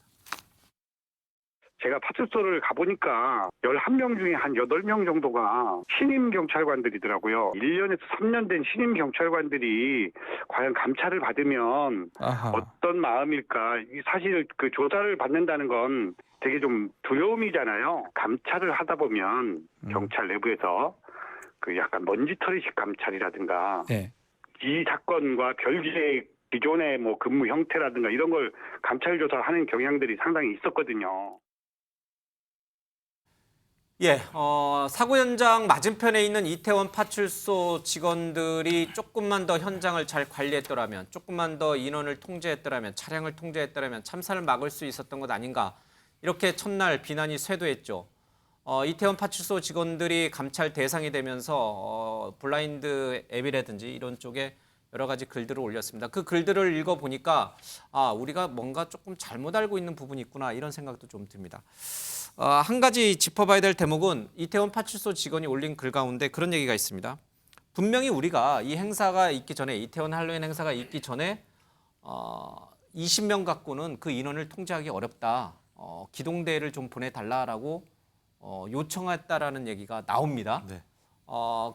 제가 파출소를 가보니까 11명 중에 한 8명 정도가 신임 경찰관들이더라고요. 1년에서 3년 된 신임 경찰관들이 과연 감찰을 받으면 어떤 마음일까. 사실 그 조사를 받는다는 건 되게 좀 두려움이잖아요. 감찰을 하다 보면 경찰 내부에서 그 약간 먼지털이식 감찰이라든가 이 사건과 별개의 기존의 뭐 근무 형태라든가 이런 걸 감찰 조사를 하는 경향들이 상당히 있었거든요. 예, 사고 현장 맞은편에 있는 이태원 파출소 직원들이 조금만 더 현장을 잘 관리했더라면, 조금만 더 인원을 통제했더라면, 차량을 통제했더라면 참사를 막을 수 있었던 것 아닌가. 이렇게 첫날 비난이 쇄도했죠. 이태원 파출소 직원들이 감찰 대상이 되면서 블라인드 앱이라든지 이런 쪽에 여러 가지 글들을 올렸습니다. 그 글들을 읽어보니까 우리가 뭔가 조금 잘못 알고 있는 부분이 있구나 이런 생각도 좀 듭니다. 한 가지 짚어봐야 될 대목은 이태원 파출소 직원이 올린 글 가운데 그런 얘기가 있습니다. 분명히 우리가 이 행사가 있기 전에, 이태원 할로윈 행사가 있기 전에 20명 갖고는 그 인원을 통제하기 어렵다. 기동대를 좀 보내달라라고 요청했다라는 얘기가 나옵니다. 네.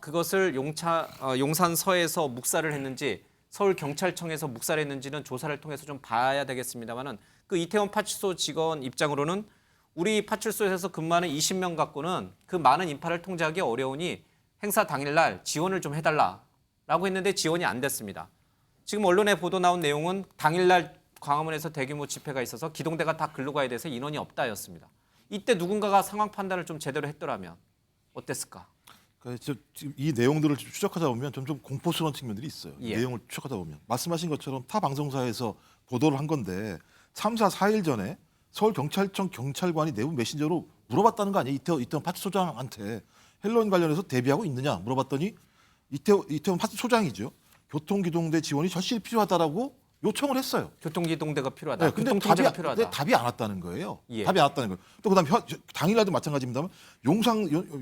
그것을 용산서에서 묵살을 했는지 서울경찰청에서 묵살을 했는지는 조사를 통해서 좀 봐야 되겠습니다만은 그 이태원 파출소 직원 입장으로는 우리 파출소에서 근무하는 20명 갖고는 그 많은 인파를 통제하기 어려우니 행사 당일날 지원을 좀 해달라라고 했는데 지원이 안 됐습니다. 지금 언론에 보도 나온 내용은 당일날 광화문에서 대규모 집회가 있어서 기동대가 다 글로 가야 돼서 인원이 없다였습니다. 이때 누군가가 상황 판단을 좀 제대로 했더라면 어땠을까? 지금 이 내용들을 추적하다 보면 좀 공포스러운 측면들이 있어요. 예. 내용을 추적하다 보면 말씀하신 것처럼 타 방송사에서 보도를 한 건데 3, 4, 4일 전에 서울경찰청 경찰관이 내부 메신저로 물어봤다는 거 아니에요? 이태원 파출소장한테 헬로윈 관련해서 대비하고 있느냐 물어봤더니 이태원 파출소장이죠. 교통기동대 지원이 절실히 필요하다라고 요청을 했어요. 교통기동대가 필요하다. 네, 근데 교통통제가 필요하다. 답이 안 왔다는 거예요. 예. 답이 안 왔다는 거예요. 또 그다음 당일날도 마찬가지입니다만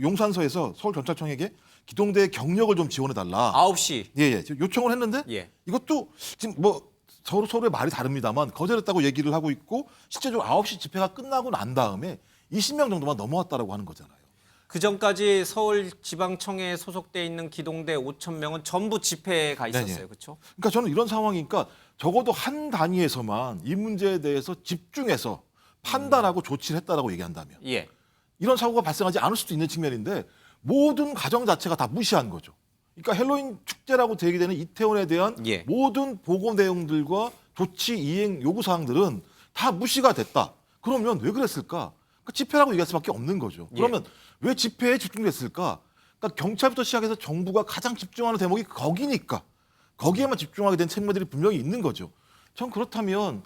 용산서에서 서울경찰청에게 기동대 경력을 좀 지원해달라. 9시. 예. 요청을 했는데 예. 이것도 지금 뭐 서로의 말이 다릅니다만 거절했다고 얘기를 하고 있고 실제적으로 9시 집회가 끝나고 난 다음에 20명 정도만 넘어왔다라고 하는 거잖아요. 그 전까지 서울지방청에 소속돼 있는 기동대 5,000명은 전부 집회에 가 있었어요. 그렇죠? 그러니까 저는 이런 상황이니까 적어도 한 단위에서만 이 문제에 대해서 집중해서 판단하고 조치를 했다라고 얘기한다면 예. 이런 사고가 발생하지 않을 수도 있는 측면인데 모든 과정 자체가 다 무시한 거죠. 그러니까 헬로윈 축제라고 제기되는 이태원에 대한 예. 모든 보고 내용들과 조치 이행 요구 사항들은 다 무시가 됐다. 그러면 왜 그랬을까? 그러니까 집회라고 얘기할 수밖에 없는 거죠. 그러면 왜 집회에 집중됐을까? 그러니까 경찰부터 시작해서 정부가 가장 집중하는 대목이 거기니까 거기에만 집중하게 된 측면들이 분명히 있는 거죠. 전 그렇다면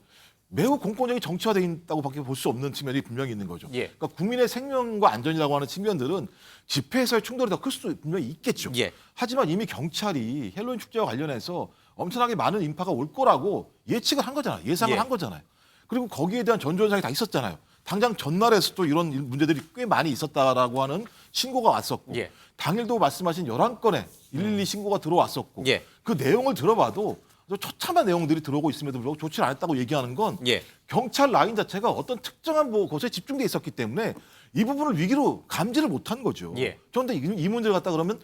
매우 공권력이 정치화되어 있다고밖에 볼 수 없는 측면이 분명히 있는 거죠. 예. 그러니까 국민의 생명과 안전이라고 하는 측면들은 집회에서의 충돌이 더 클 수도 분명히 있겠죠. 예. 하지만 이미 경찰이 헬로윈 축제와 관련해서 엄청나게 많은 인파가 올 거라고 예측을 한 거잖아요. 예상을 예. 한 거잖아요. 그리고 거기에 대한 전조현상이 다 있었잖아요. 당장 전날에서도 이런 문제들이 꽤 많이 있었다라고 하는 신고가 왔었고 예. 당일도 말씀하신 11건의 112 신고가 들어왔었고 예. 그 내용을 들어봐도 처참한 내용들이 들어오고 있음에도 불구하고 조치를 안 했다고 얘기하는 건 예. 경찰 라인 자체가 어떤 특정한 곳에 집중돼 있었기 때문에 이 부분을 위기로 감지를 못한 거죠. 예. 그런데 이 문제를 갖다 그러면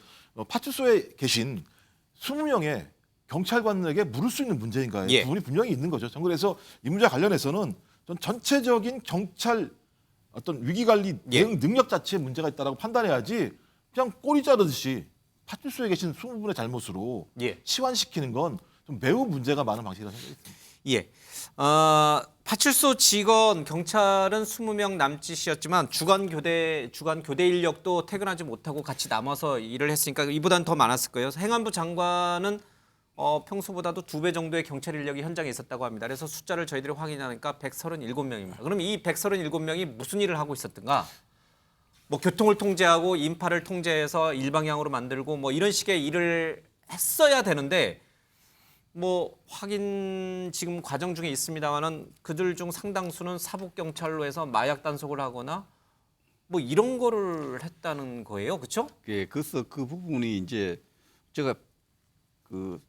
파출소에 계신 20명의 경찰관에게 물을 수 있는 문제인가요? 예. 부분이 분명히 있는 거죠. 저는 그래서 이 문제와 관련해서는 전 전체적인 경찰 어떤 위기관리 대응 능력 자체에 문제가 있다라고 판단해야지 그냥 꼬리 자르듯이 파출소에 계신 20분의 잘못으로 치환시키는 건 좀 매우 문제가 많은 방식이라고 생각합니다. 예. 파출소 직원 경찰은 20명 남짓이었지만 주간 교대 인력도 퇴근하지 못하고 같이 남아서 일을 했으니까 이보다는 더 많았을 거예요. 행안부 장관은 평소보다도 2배 정도의 경찰 인력이 현장에 있었다고 합니다. 그래서 숫자를 저희들이 확인하니까 137명입니다. 그럼 이 137명이 무슨 일을 하고 있었던가? 뭐 교통을 통제하고 인파를 통제해서 일방향으로 만들고 뭐 이런 식의 일을 했어야 되는데 뭐 확인 지금 과정 중에 있습니다만은 그들 중 상당수는 사복 경찰로 해서 마약 단속을 하거나 뭐 이런 거를 했다는 거예요, 그렇죠? 예, 그래서 그 부분이 이제 제가 그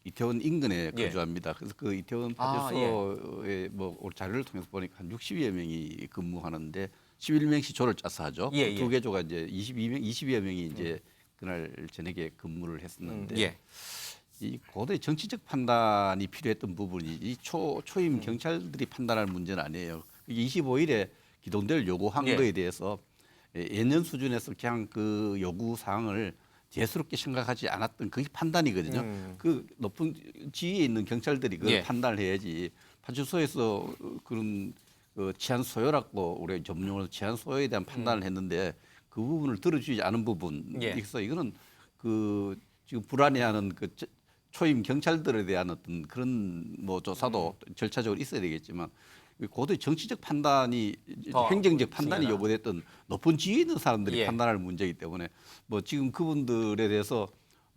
이태원 인근에 거주합니다. 그래서 그 이태원 파출소에 뭐 자료를 통해서 보니까 한 60여 명이 근무하는데 11명씩 조를 짜서 하죠. 두 개 조가 이제 20여 명이 이제 그날 저녁에 근무를 했었는데. 이 고도의 정치적 판단이 필요했던 부분이 이 초임 경찰들이 판단할 문제는 아니에요. 25일에 기동대를 요구한 거에 대해서 예년 수준에서 그냥 그 요구 사항을 대수롭게 생각하지 않았던 그게 판단이거든요. 그 높은 지위에 있는 경찰들이 그걸 판단을 해야지. 파출소에서 그런 그 치안 소요라고 우리가 전문용어로 치안 소요에 대한 판단을 했는데 그 부분을 들어주지 않은 부분. 그래서 이거는 그 지금 불안해하는 그 초임 경찰들에 대한 어떤 그런 뭐 조사도 절차적으로 있어야 되겠지만 고도의 정치적 판단이 행정적 판단이 요구됐던 높은 지위에 있는 사람들이 판단할 문제이기 때문에 뭐 지금 그분들에 대해서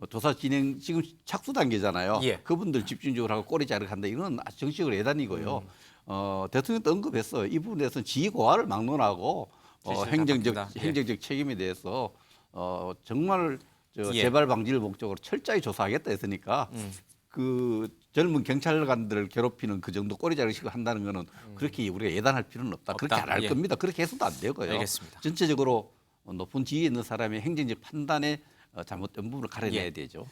조사 진행 지금 착수 단계잖아요. 그분들 집중적으로 하고 꼬리 자르게 한다. 이건 아주 정치적으로 예단이고요. 대통령도 언급했어요. 이 부분에 대해서는 지휘 고하를 막론하고 행정적 책임에 대해서 정말 재발 방지를 목적으로 철저히 조사하겠다 했으니까 그 젊은 경찰관들을 괴롭히는 그 정도 꼬리 자르식을 한다는 거는 그렇게 우리가 예단할 필요는 없다. 그렇게 안 할 겁니다. 그렇게 해서도 안 되고요. 알겠습니다. 전체적으로 높은 지위에 있는 사람의 행정적 판단에 잘못된 부분을 가려내야 되죠.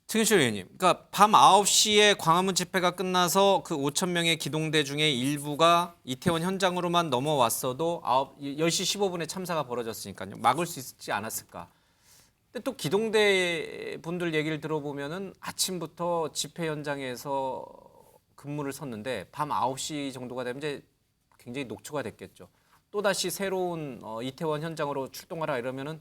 최근실 의원님, 그러니까 밤 9시에 광화문 집회가 끝나서 그 5천 명의 기동대 중에 일부가 이태원 현장으로만 넘어왔어도 10시 15분에 참사가 벌어졌으니까요. 막을 수 있지 않았을까? 근데 또 기동대 분들 얘기를 들어보면은 아침부터 집회 현장에서 근무를 섰는데 밤 9시 정도가 되면 이제 굉장히 녹초가 됐겠죠. 또다시 새로운 이태원 현장으로 출동하라 이러면은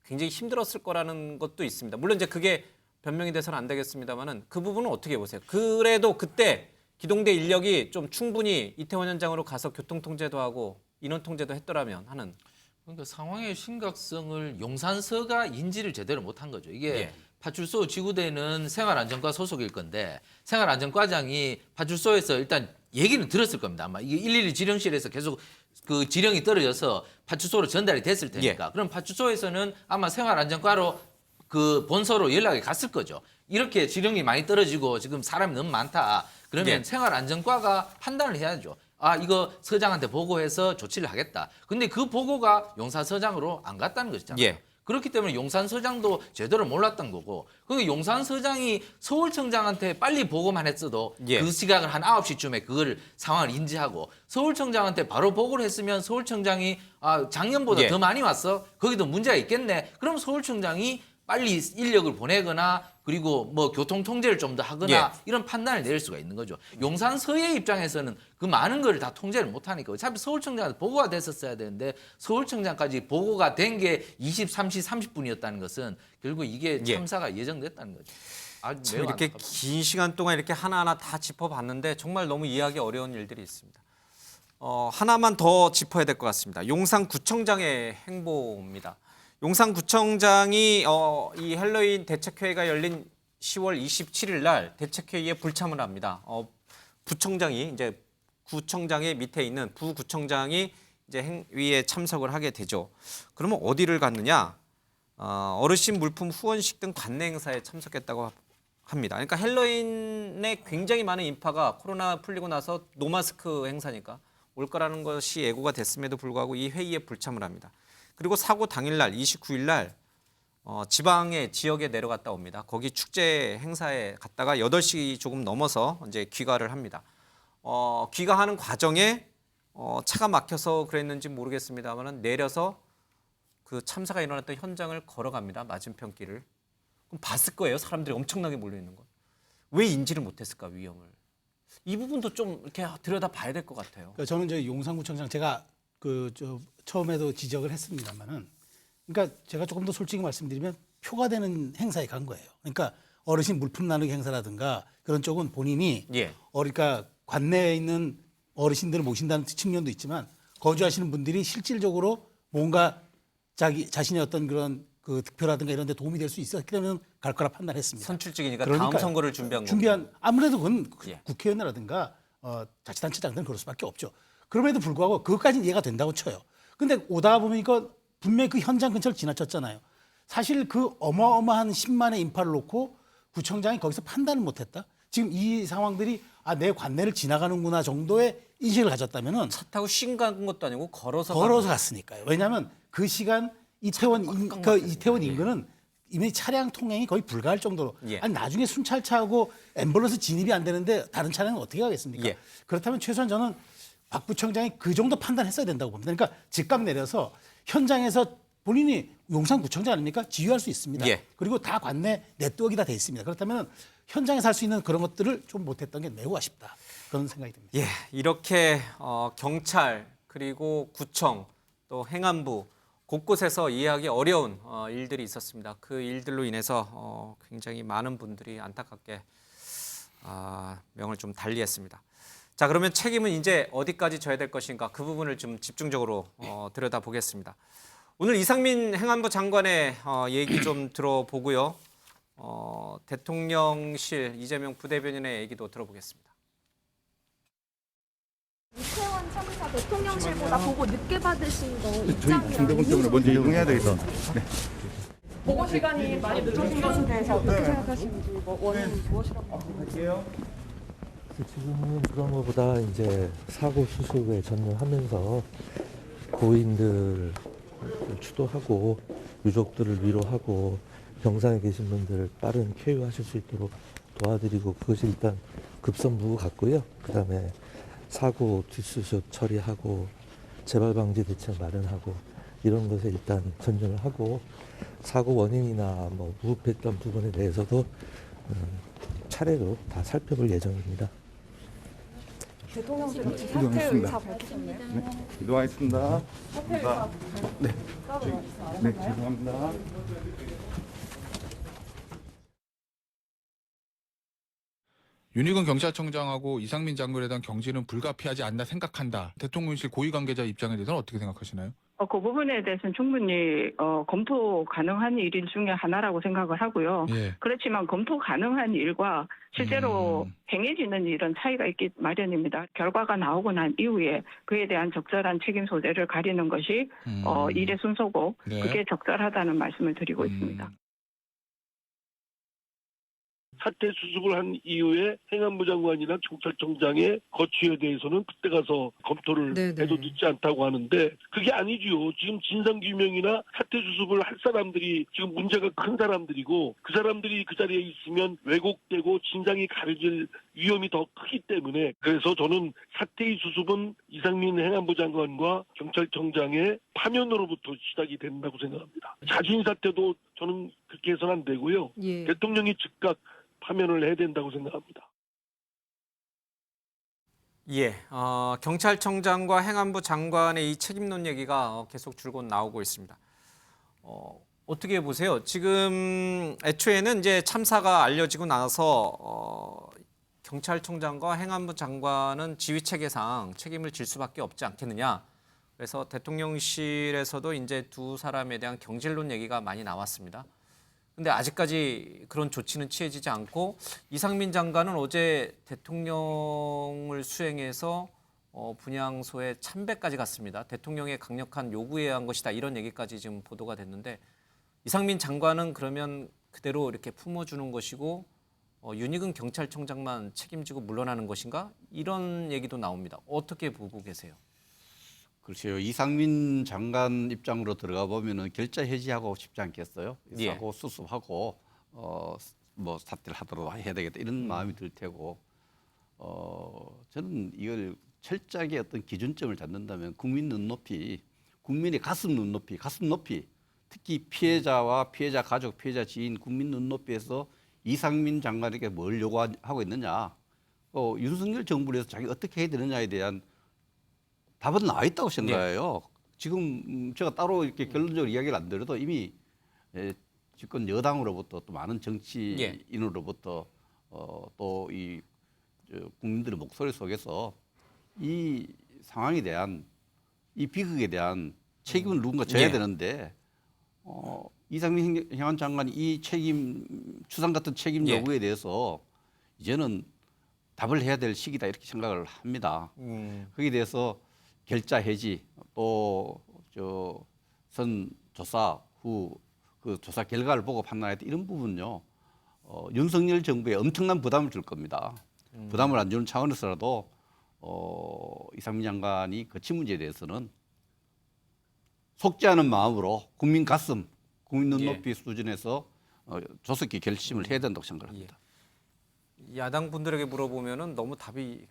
굉장히 힘들었을 거라는 것도 있습니다. 물론 이제 그게 변명이 돼서는 안 되겠습니다만은 그 부분은 어떻게 보세요? 그래도 그때 기동대 인력이 좀 충분히 이태원 현장으로 가서 교통 통제도 하고 인원 통제도 했더라면 하는. 그러니까 상황의 심각성을 용산서가 인지를 제대로 못한 거죠. 이게 파출소 지구대는 생활안전과 소속일 건데 생활안전과장이 파출소에서 일단 얘기는 들었을 겁니다. 아마 이게 112 지령실에서 계속 그 지령이 떨어져서 파출소로 전달이 됐을 테니까. 그럼 파출소에서는 아마 생활안전과로 그 본서로 연락이 갔을 거죠. 이렇게 지령이 많이 떨어지고 지금 사람이 너무 많다. 그러면 생활안전과가 판단을 해야죠. 아, 이거 서장한테 보고해서 조치를 하겠다. 근데 그 보고가 용산서장으로 안 갔다는 것이잖아요. 그렇기 때문에 용산서장도 제대로 몰랐던 거고, 그 용산서장이 서울청장한테 빨리 보고만 했어도 그 시각을 한 9시쯤에 그걸 상황을 인지하고 서울청장한테 바로 보고를 했으면 서울청장이 아, 작년보다 더 많이 왔어? 거기도 문제가 있겠네. 그럼 서울청장이 빨리 인력을 보내거나 그리고 뭐 교통 통제를 좀 더 하거나 이런 판단을 내릴 수가 있는 거죠. 용산 서해 입장에서는 그 많은 걸 다 통제를 못 하니까 어차피 서울청장한테 보고가 됐었어야 되는데 서울청장까지 보고가 된 게 23시 30분이었다는 것은 결국 이게 참사가 예정됐다는 거죠. 아주 매우 이렇게 안타깝습니다. 긴 시간 동안 이렇게 하나하나 다 짚어봤는데 정말 너무 이해하기 어려운 일들이 있습니다. 하나만 더 짚어야 될 것 같습니다. 용산구청장의 행보입니다. 용산구청장이 이 헬로윈 대책회의가 열린 10월 27일 날 대책회의에 불참을 합니다. 부청장이 이제 구청장의 밑에 있는 부구청장이 이제 행위에 참석을 하게 되죠. 그러면 어디를 갔느냐? 어르신 물품 후원식 등 관내 행사에 참석했다고 합니다. 그러니까 헬로윈 부산에 굉장히 많은 인파가 코로나 풀리고 나서 노마스크 행사니까 올 거라는 것이 예고가 됐음에도 불구하고 이 회의에 불참을 합니다. 그리고 사고 당일날 29일날 지방의 지역에 내려갔다 옵니다. 거기 축제 행사에 갔다가 8시 조금 넘어서 이제 귀가를 합니다. 귀가하는 과정에 차가 막혀서 그랬는지 모르겠습니다만 내려서 그 참사가 일어났던 현장을 걸어갑니다. 맞은편 길을. 그럼 봤을 거예요. 사람들이 엄청나게 몰려 있는 거. 왜 인지를 못했을까 위험을. 이 부분도 좀 이렇게 들여다 봐야 될 것 같아요. 그러니까 저는 저 용산구청장 제가 처음에도 지적을 했습니다만은, 그러니까 제가 조금 더 솔직히 말씀드리면 표가 되는 행사에 간 거예요. 그러니까 어르신 물품 나누기 행사라든가 그런 쪽은 본인이 그러니까 관내에 있는 어르신들을 모신다는 측면도 있지만 거주하시는 분들이 실질적으로 뭔가 자신의 어떤 그런 그 득표라든가 이런 데 도움이 될 수 있었기 때문에 갈 거라 판단했습니다. 선출직이니까 다음 선거를 준비한 아무래도 그건 국회의원이라든가 자치단체장들은 그럴 수밖에 없죠. 그럼에도 불구하고 그것까지는 이해가 된다고 쳐요. 근데 오다 보니까 분명히 그 현장 근처를 지나쳤잖아요. 사실 그 어마어마한 10만의 인파를 놓고 구청장이 거기서 판단을 못했다. 지금 이 상황들이 내 관내를 지나가는구나 정도의 인식을 가졌다면은 차 타고 쉰간 것도 아니고 걸어서 갔으니까요. 왜냐하면 그 시간 이태원 인근은 이미 차량 통행이 거의 불가할 정도로 아니 나중에 순찰차하고 앰뷸런스 진입이 안 되는데 다른 차량은 어떻게 가겠습니까? 그렇다면 최소한 저는 박 부청장이 그 정도 판단했어야 된다고 봅니다. 그러니까 즉각 내려서 현장에서 본인이 용산구청장 아닙니까? 지휘할 수 있습니다. 그리고 다 관내 네트워크가 다 돼 있습니다. 그렇다면 현장에서 할 수 있는 그런 것들을 좀 못했던 게 매우 아쉽다. 그런 생각이 듭니다. 이렇게 경찰 그리고 구청 또 행안부 곳곳에서 이해하기 어려운 일들이 있었습니다. 그 일들로 인해서 굉장히 많은 분들이 안타깝게 명을 좀 달리했습니다. 자, 그러면 책임은 이제 어디까지 져야 될 것인가 그 부분을 좀 집중적으로 들여다보겠습니다. 오늘 이상민 행안부 장관의 얘기 좀 들어보고요. 대통령실 이재명 부대변인의 얘기도 들어보겠습니다. 이태원 참사 대통령실보다 보고 늦게 받으신 거 입장이랑 중대본 때문에 먼저 이동해야 되겠어. 보고 시간이 많이 늦어진 것에 대해서 어떻게 생각하시는지 원인은 무엇이라고 생각하세요? 지금은 그런 것보다 이제 사고 수습에 전념하면서 고인들을 추도하고 유족들을 위로하고 병상에 계신 분들 빠른 쾌유하실 수 있도록 도와드리고 그것이 일단 급선무 같고요. 그다음에 사고 뒷수습 처리하고 재발 방지 대책 마련하고 이런 것에 일단 전념을 하고 사고 원인이나 뭐 무흡했던 부분에 대해서도 차례로 다 살펴볼 예정입니다. 대통령실 혹시 사퇴 의사 밝히셨나요? 네, 이동하겠습니다. 사퇴 의사 네, 네, 죄송합니다. 윤희근 경찰청장하고 이상민 장관에 대한 경질은 불가피하지 않나 생각한다. 대통령실 고위 관계자 입장에 대해서는 어떻게 생각하시나요? 그 부분에 대해서는 충분히 검토 가능한 일 중에 하나라고 생각을 하고요. 그렇지만 검토 가능한 일과 실제로 행해지는 일은 차이가 있기 마련입니다. 결과가 나오고 난 이후에 그에 대한 적절한 책임 소재를 가리는 것이 일의 순서고 그게 적절하다는 말씀을 드리고 있습니다. 사태 수습을 한 이후에 행안부 장관이나 경찰청장의 거취에 대해서는 그때 가서 검토를 해도 늦지 않다고 하는데 그게 아니죠. 지금 진상규명이나 사태 수습을 할 사람들이 지금 문제가 큰 사람들이고 그 사람들이 그 자리에 있으면 왜곡되고 진상이 가려질 위험이 더 크기 때문에 그래서 저는 사태의 수습은 이상민 행안부 장관과 경찰청장의 파면으로부터 시작이 된다고 생각합니다. 자진 사퇴도 저는 그렇게 해서는 안 되고요. 대통령이 즉각 파면을 해야 된다고 생각합니다. 경찰청장과 행안부 장관의 이 책임론 얘기가 계속 줄곧 나오고 있습니다. 어떻게 보세요? 지금 애초에는 이제 참사가 알려지고 나서 경찰청장과 행안부 장관은 지휘 체계상 책임을 질 수밖에 없지 않겠느냐. 그래서 대통령실에서도 이제 두 사람에 대한 경질론 얘기가 많이 나왔습니다. 근데 아직까지 그런 조치는 취해지지 않고 이상민 장관은 어제 대통령을 수행해서 분향소에 참배까지 갔습니다. 대통령의 강력한 요구에 의한 것이다. 이런 얘기까지 지금 보도가 됐는데 이상민 장관은 그러면 그대로 이렇게 품어주는 것이고 윤희근 경찰청장만 책임지고 물러나는 것인가? 이런 얘기도 나옵니다. 어떻게 보고 계세요? 글쎄요. 이상민 장관 입장으로 들어가 보면은 결자 해지하고 싶지 않겠어요? 예. 사고 수습하고 뭐 사퇴를 하도록 해야 되겠다 이런 마음이 들 테고 저는 이걸 철저하게 어떤 기준점을 잡는다면 국민 눈높이, 국민의 가슴 눈높이, 가슴 높이, 특히 피해자와 피해자 가족, 피해자 지인, 국민 눈높이에서 이상민 장관에게 뭘 요구하고 있느냐, 윤석열 정부에서 자기 어떻게 해야 되느냐에 대한 답은 나와 있다고 생각해요. 지금 제가 따로 이렇게 결론적으로 이야기를 안 드려도 이미 집권 여당으로부터 또 많은 정치인으로부터 또 이 국민들의 목소리 속에서 이 상황에 대한 이 비극에 대한 책임을 누군가 져야 되는데 이상민 행안 장관이 이 책임 추상 같은 책임 요구에 대해서 이제는 답을 해야 될 시기다 이렇게 생각을 합니다. 거기에 대해서 결자 해지 또 선 조사 후 그 조사 결과를 보고 판단해야 돼 이런 부분요. 윤석열 정부에 엄청난 부담을 줄 겁니다. 부담을 안 주는 차원에서라도 이상민 장관이 거친 문제에 대해서는 속지 않은 마음으로 국민 가슴, 국민 눈높이 수준에서 조속히 결심을 해야 된다고 생각합니다. 야당 분들에게 물어보면은 너무 답이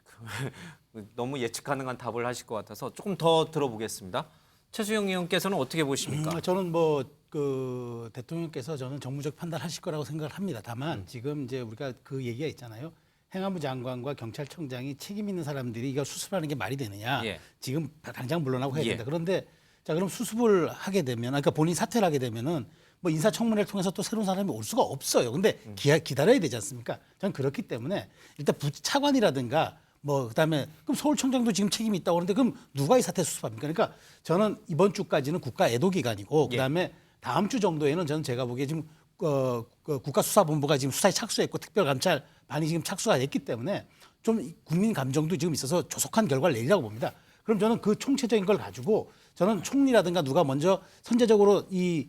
너무 예측 가능한 답을 하실 것 같아서 조금 더 들어보겠습니다. 최수영 의원께서는 어떻게 보십니까? 저는 그 대통령께서 저는 정무적 판단하실 거라고 생각을 합니다. 다만 지금 이제 우리가 그 얘기가 있잖아요. 행안부 장관과 경찰청장이 책임 있는 사람들이 이거 수습하는 게 말이 되느냐? 지금 당장 물러나고 해야 된다. 그런데 자 그럼 수습을 하게 되면, 그러니까 본인 사퇴를 하게 되면은 뭐 인사청문회를 통해서 또 새로운 사람이 올 수가 없어요. 근데 기다려야 되지 않습니까? 저는 그렇기 때문에 일단 차관이라든가 뭐 그다음에 그럼 서울청장도 지금 책임이 있다고 하는데 그럼 누가 이 사태 수습합니까? 그러니까 저는 이번 주까지는 국가 애도 기간이고 그다음에 다음 주 정도에는 저는 제가 보기에 지금 국가수사본부가 지금 수사에 착수했고 특별감찰반이 지금 착수가 됐기 때문에 좀 국민 감정도 지금 있어서 조속한 결과를 내리라고 봅니다. 그럼 저는 그 총체적인 걸 가지고 저는 총리라든가 누가 먼저 선제적으로 이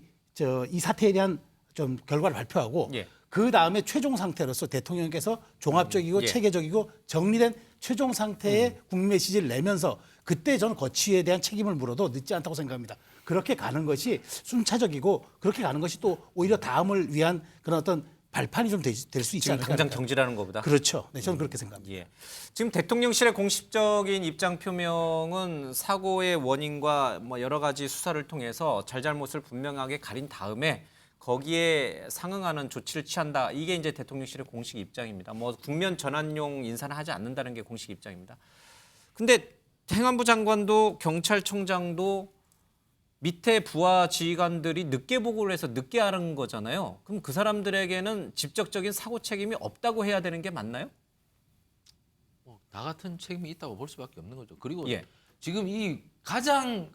사태에 대한 좀 결과를 발표하고 그 다음에 최종 상태로서 대통령께서 종합적이고 체계적이고 정리된 최종 상태의 국민 메시지를 내면서 그때 저는 거취에 대한 책임을 물어도 늦지 않다고 생각합니다. 그렇게 가는 것이 순차적이고 그렇게 가는 것이 또 오히려 다음을 위한 그런 어떤 발판이 좀 될 수 있지 않을까. 당장 정지라는 것보다. 그렇죠. 네, 저는 그렇게 생각합니다. 지금 대통령실의 공식적인 입장 표명은 사고의 원인과 뭐 여러 가지 수사를 통해서 잘잘못을 분명하게 가린 다음에 거기에 상응하는 조치를 취한다. 이게 이제 대통령실의 공식 입장입니다. 뭐 국면 전환용 인사는 하지 않는다는 게 공식 입장입니다. 근데 행안부 장관도 경찰청장도 밑에 부하 지휘관들이 늦게 보고를 해서 늦게 하는 거잖아요. 그럼 그 사람들에게는 직접적인 사고 책임이 없다고 해야 되는 게 맞나요? 나 같은 책임이 있다고 볼 수밖에 없는 거죠. 그리고 지금 이 가장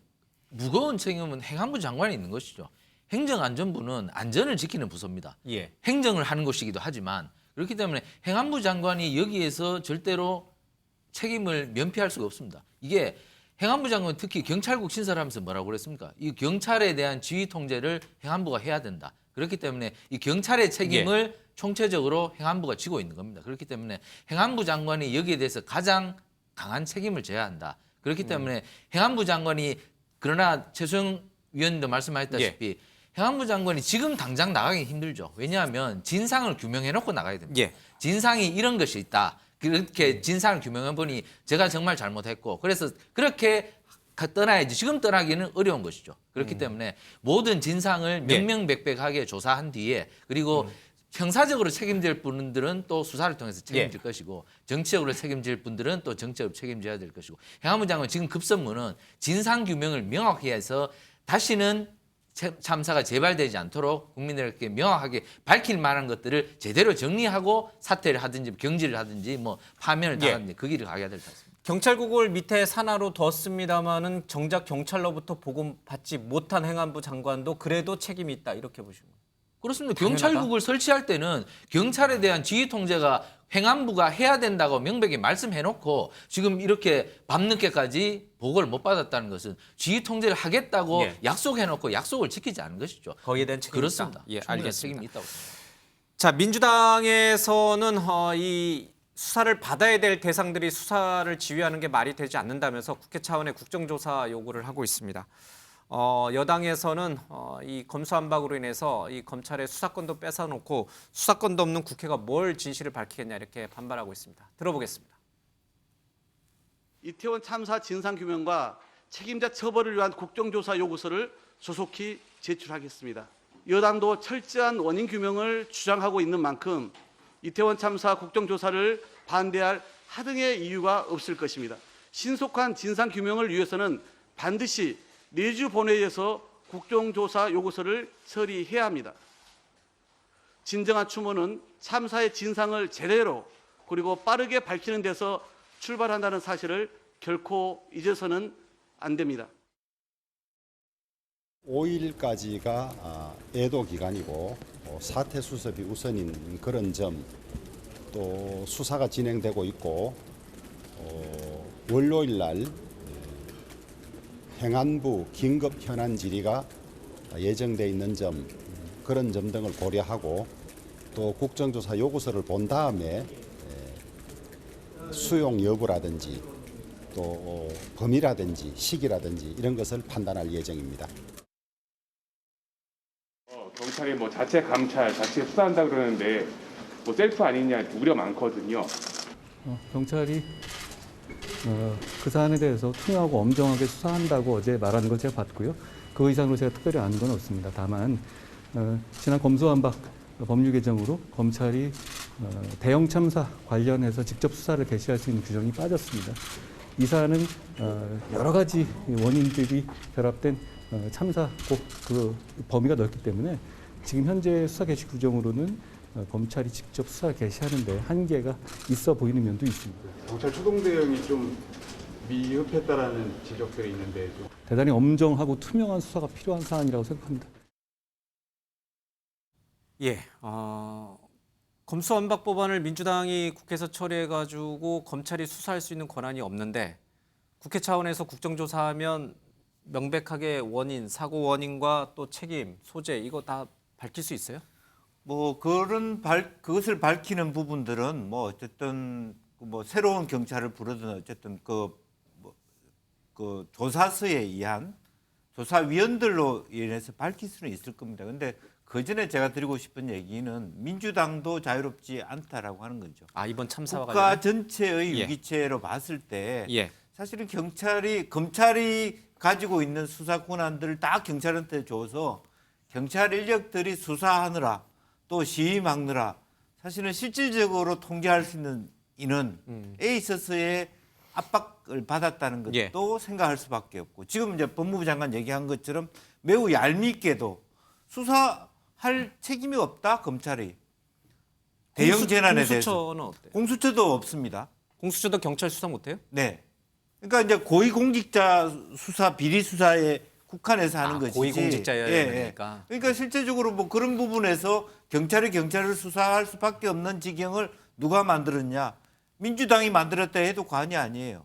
무거운 책임은 행안부 장관이 있는 것이죠. 행정안전부는 안전을 지키는 부서입니다. 행정을 하는 곳이기도 하지만 그렇기 때문에 행안부 장관이 여기에서 절대로 책임을 면피할 수가 없습니다. 이게 행안부 장관 특히 경찰국 신설을 하면서 뭐라고 그랬습니까? 이 경찰에 대한 지휘 통제를 행안부가 해야 된다. 그렇기 때문에 이 경찰의 책임을 총체적으로 행안부가 지고 있는 겁니다. 그렇기 때문에 행안부 장관이 여기에 대해서 가장 강한 책임을 져야 한다. 그렇기 때문에 행안부 장관이 그러나 최수영 위원님도 말씀하셨다시피 행안부 장관이 지금 당장 나가기 힘들죠. 왜냐하면 진상을 규명해놓고 나가야 됩니다. 진상이 이런 것이 있다. 그렇게 진상을 규명해보니 제가 정말 잘못했고 그래서 그렇게 떠나야지 지금 떠나기는 어려운 것이죠. 그렇기 때문에 모든 진상을 명명백백하게 조사한 뒤에 그리고 형사적으로 책임질 분들은 또 수사를 통해서 책임질 것이고 정치적으로 책임질 분들은 또 정치적으로 책임져야 될 것이고 행안부 장관 지금 급선무는 진상규명을 명확히 해서 다시는 참사가 재발되지 않도록 국민들에게 명확하게 밝힐 만한 것들을 제대로 정리하고 사퇴를 하든지 경질을 하든지 뭐 파면을 당하든지 그 길을 가야 될 것 같습니다. 경찰국을 밑에 산하로 뒀습니다마는 정작 경찰로부터 보고받지 못한 행안부 장관도 그래도 책임이 있다 이렇게 보시는 거예요. 그렇습니다. 경찰국을 설치할 때는 경찰에 대한 지휘 통제가 행안부가 해야 된다고 명백히 말씀해놓고 지금 이렇게 밤늦게까지 보고를 못 받았다는 것은 지휘 통제를 하겠다고 약속해놓고 약속을 지키지 않은 것이죠. 거기에 대한 책임이 그렇습니다. 있다. 알겠습니다. 책임이 있다고 생각합니다. 자, 민주당에서는 이 수사를 받아야 될 대상들이 수사를 지휘하는 게 말이 되지 않는다면서 국회 차원의 국정조사 요구를 하고 있습니다. 여당에서는 이 검수완박으로 인해서 이 검찰의 수사권도 뺏어놓고 수사권도 없는 국회가 뭘 진실을 밝히겠냐 이렇게 반발하고 있습니다. 들어보겠습니다. 이태원 참사 진상규명과 책임자 처벌을 위한 국정조사 요구서를 조속히 제출하겠습니다. 여당도 철저한 원인 규명을 주장하고 있는 만큼 이태원 참사 국정조사를 반대할 하등의 이유가 없을 것입니다. 신속한 진상규명을 위해서는 반드시 내주 본회의에서 국정조사 요구서를 처리해야 합니다. 진정한 추모는 참사의 진상을 제대로 그리고 빠르게 밝히는 데서 출발한다는 사실을 결코 잊어서는 안 됩니다. 5일까지가 애도 기간이고 사태 수습이 우선인 그런 점, 또 수사가 진행되고 있고 월요일 날 행안부 긴급 현안 질의가 예정돼 있는 점, 그런 점 등을 고려하고 또 국정조사 요구서를 본 다음에 수용 여부라든지 또 범위라든지 시기라든지 이런 것을 판단할 예정입니다. 경찰이 뭐 자체 감찰, 자체 수사한다 그러는데 뭐 셀프 아니냐 우려 많거든요. 경찰이 그 사안에 대해서 투명하고 엄정하게 수사한다고 어제 말하는 걸 제가 봤고요. 그 이상으로 제가 특별히 아는 건 없습니다. 다만 지난 검수완박 법률 개정으로 검찰이 대형 참사 관련해서 직접 수사를 개시할 수 있는 규정이 빠졌습니다. 이 사안은 여러 가지 원인들이 결합된 참사고 그 범위가 넓기 때문에 지금 현재 수사 개시 규정으로는 검찰이 직접 수사를 개시하는 데 한계가 있어 보이는 면도 있습니다. 경찰 초동 대응이 좀 미흡했다라는 지적들이 있는데 대단히 엄정하고 투명한 수사가 필요한 사안이라고 생각합니다. 예, 검수완박 법안을 민주당이 국회에서 처리해가지고 검찰이 수사할 수 있는 권한이 없는데 국회 차원에서 국정조사하면 명백하게 원인, 사고 원인과 또 책임, 소재 이거 다 밝힐 수 있어요? 뭐 그것을 밝히는 부분들은 뭐 어쨌든 뭐 새로운 경찰을 부르든 어쨌든 그 조사서에 의한 조사위원들로 인해서 밝힐 수는 있을 겁니다. 근데 그 전에 제가 드리고 싶은 얘기는 민주당도 자유롭지 않다라고 하는 거죠. 아, 이번 참사와 국가 관련해? 전체의 예. 위기체로 봤을 때 예. 사실은 검찰이 가지고 있는 수사 권한들을 다 경찰한테 줘서 경찰 인력들이 수사하느라 또 시위 막느라 사실은 실질적으로 통제할 수 있는 인원에 있어서의 압박을 받았다는 것도 예. 생각할 수밖에 없고 지금 이제 법무부 장관 얘기한 것처럼 매우 얄밉게도 수사할 책임이 없다 검찰이 대형 재난에 대해서 공수처는 어때요? 공수처도 없습니다. 공수처도 경찰 수사 못해요? 네. 그러니까 이제 고위공직자 수사 비리 수사에 국한해서 하는 것이지. 고위공직자여야 되니까. 그러니까 실제적으로 뭐 그런 부분에서 경찰이 경찰을 수사할 수밖에 없는 지경을 누가 만들었냐? 민주당이 만들었다 해도 과언이 아니에요.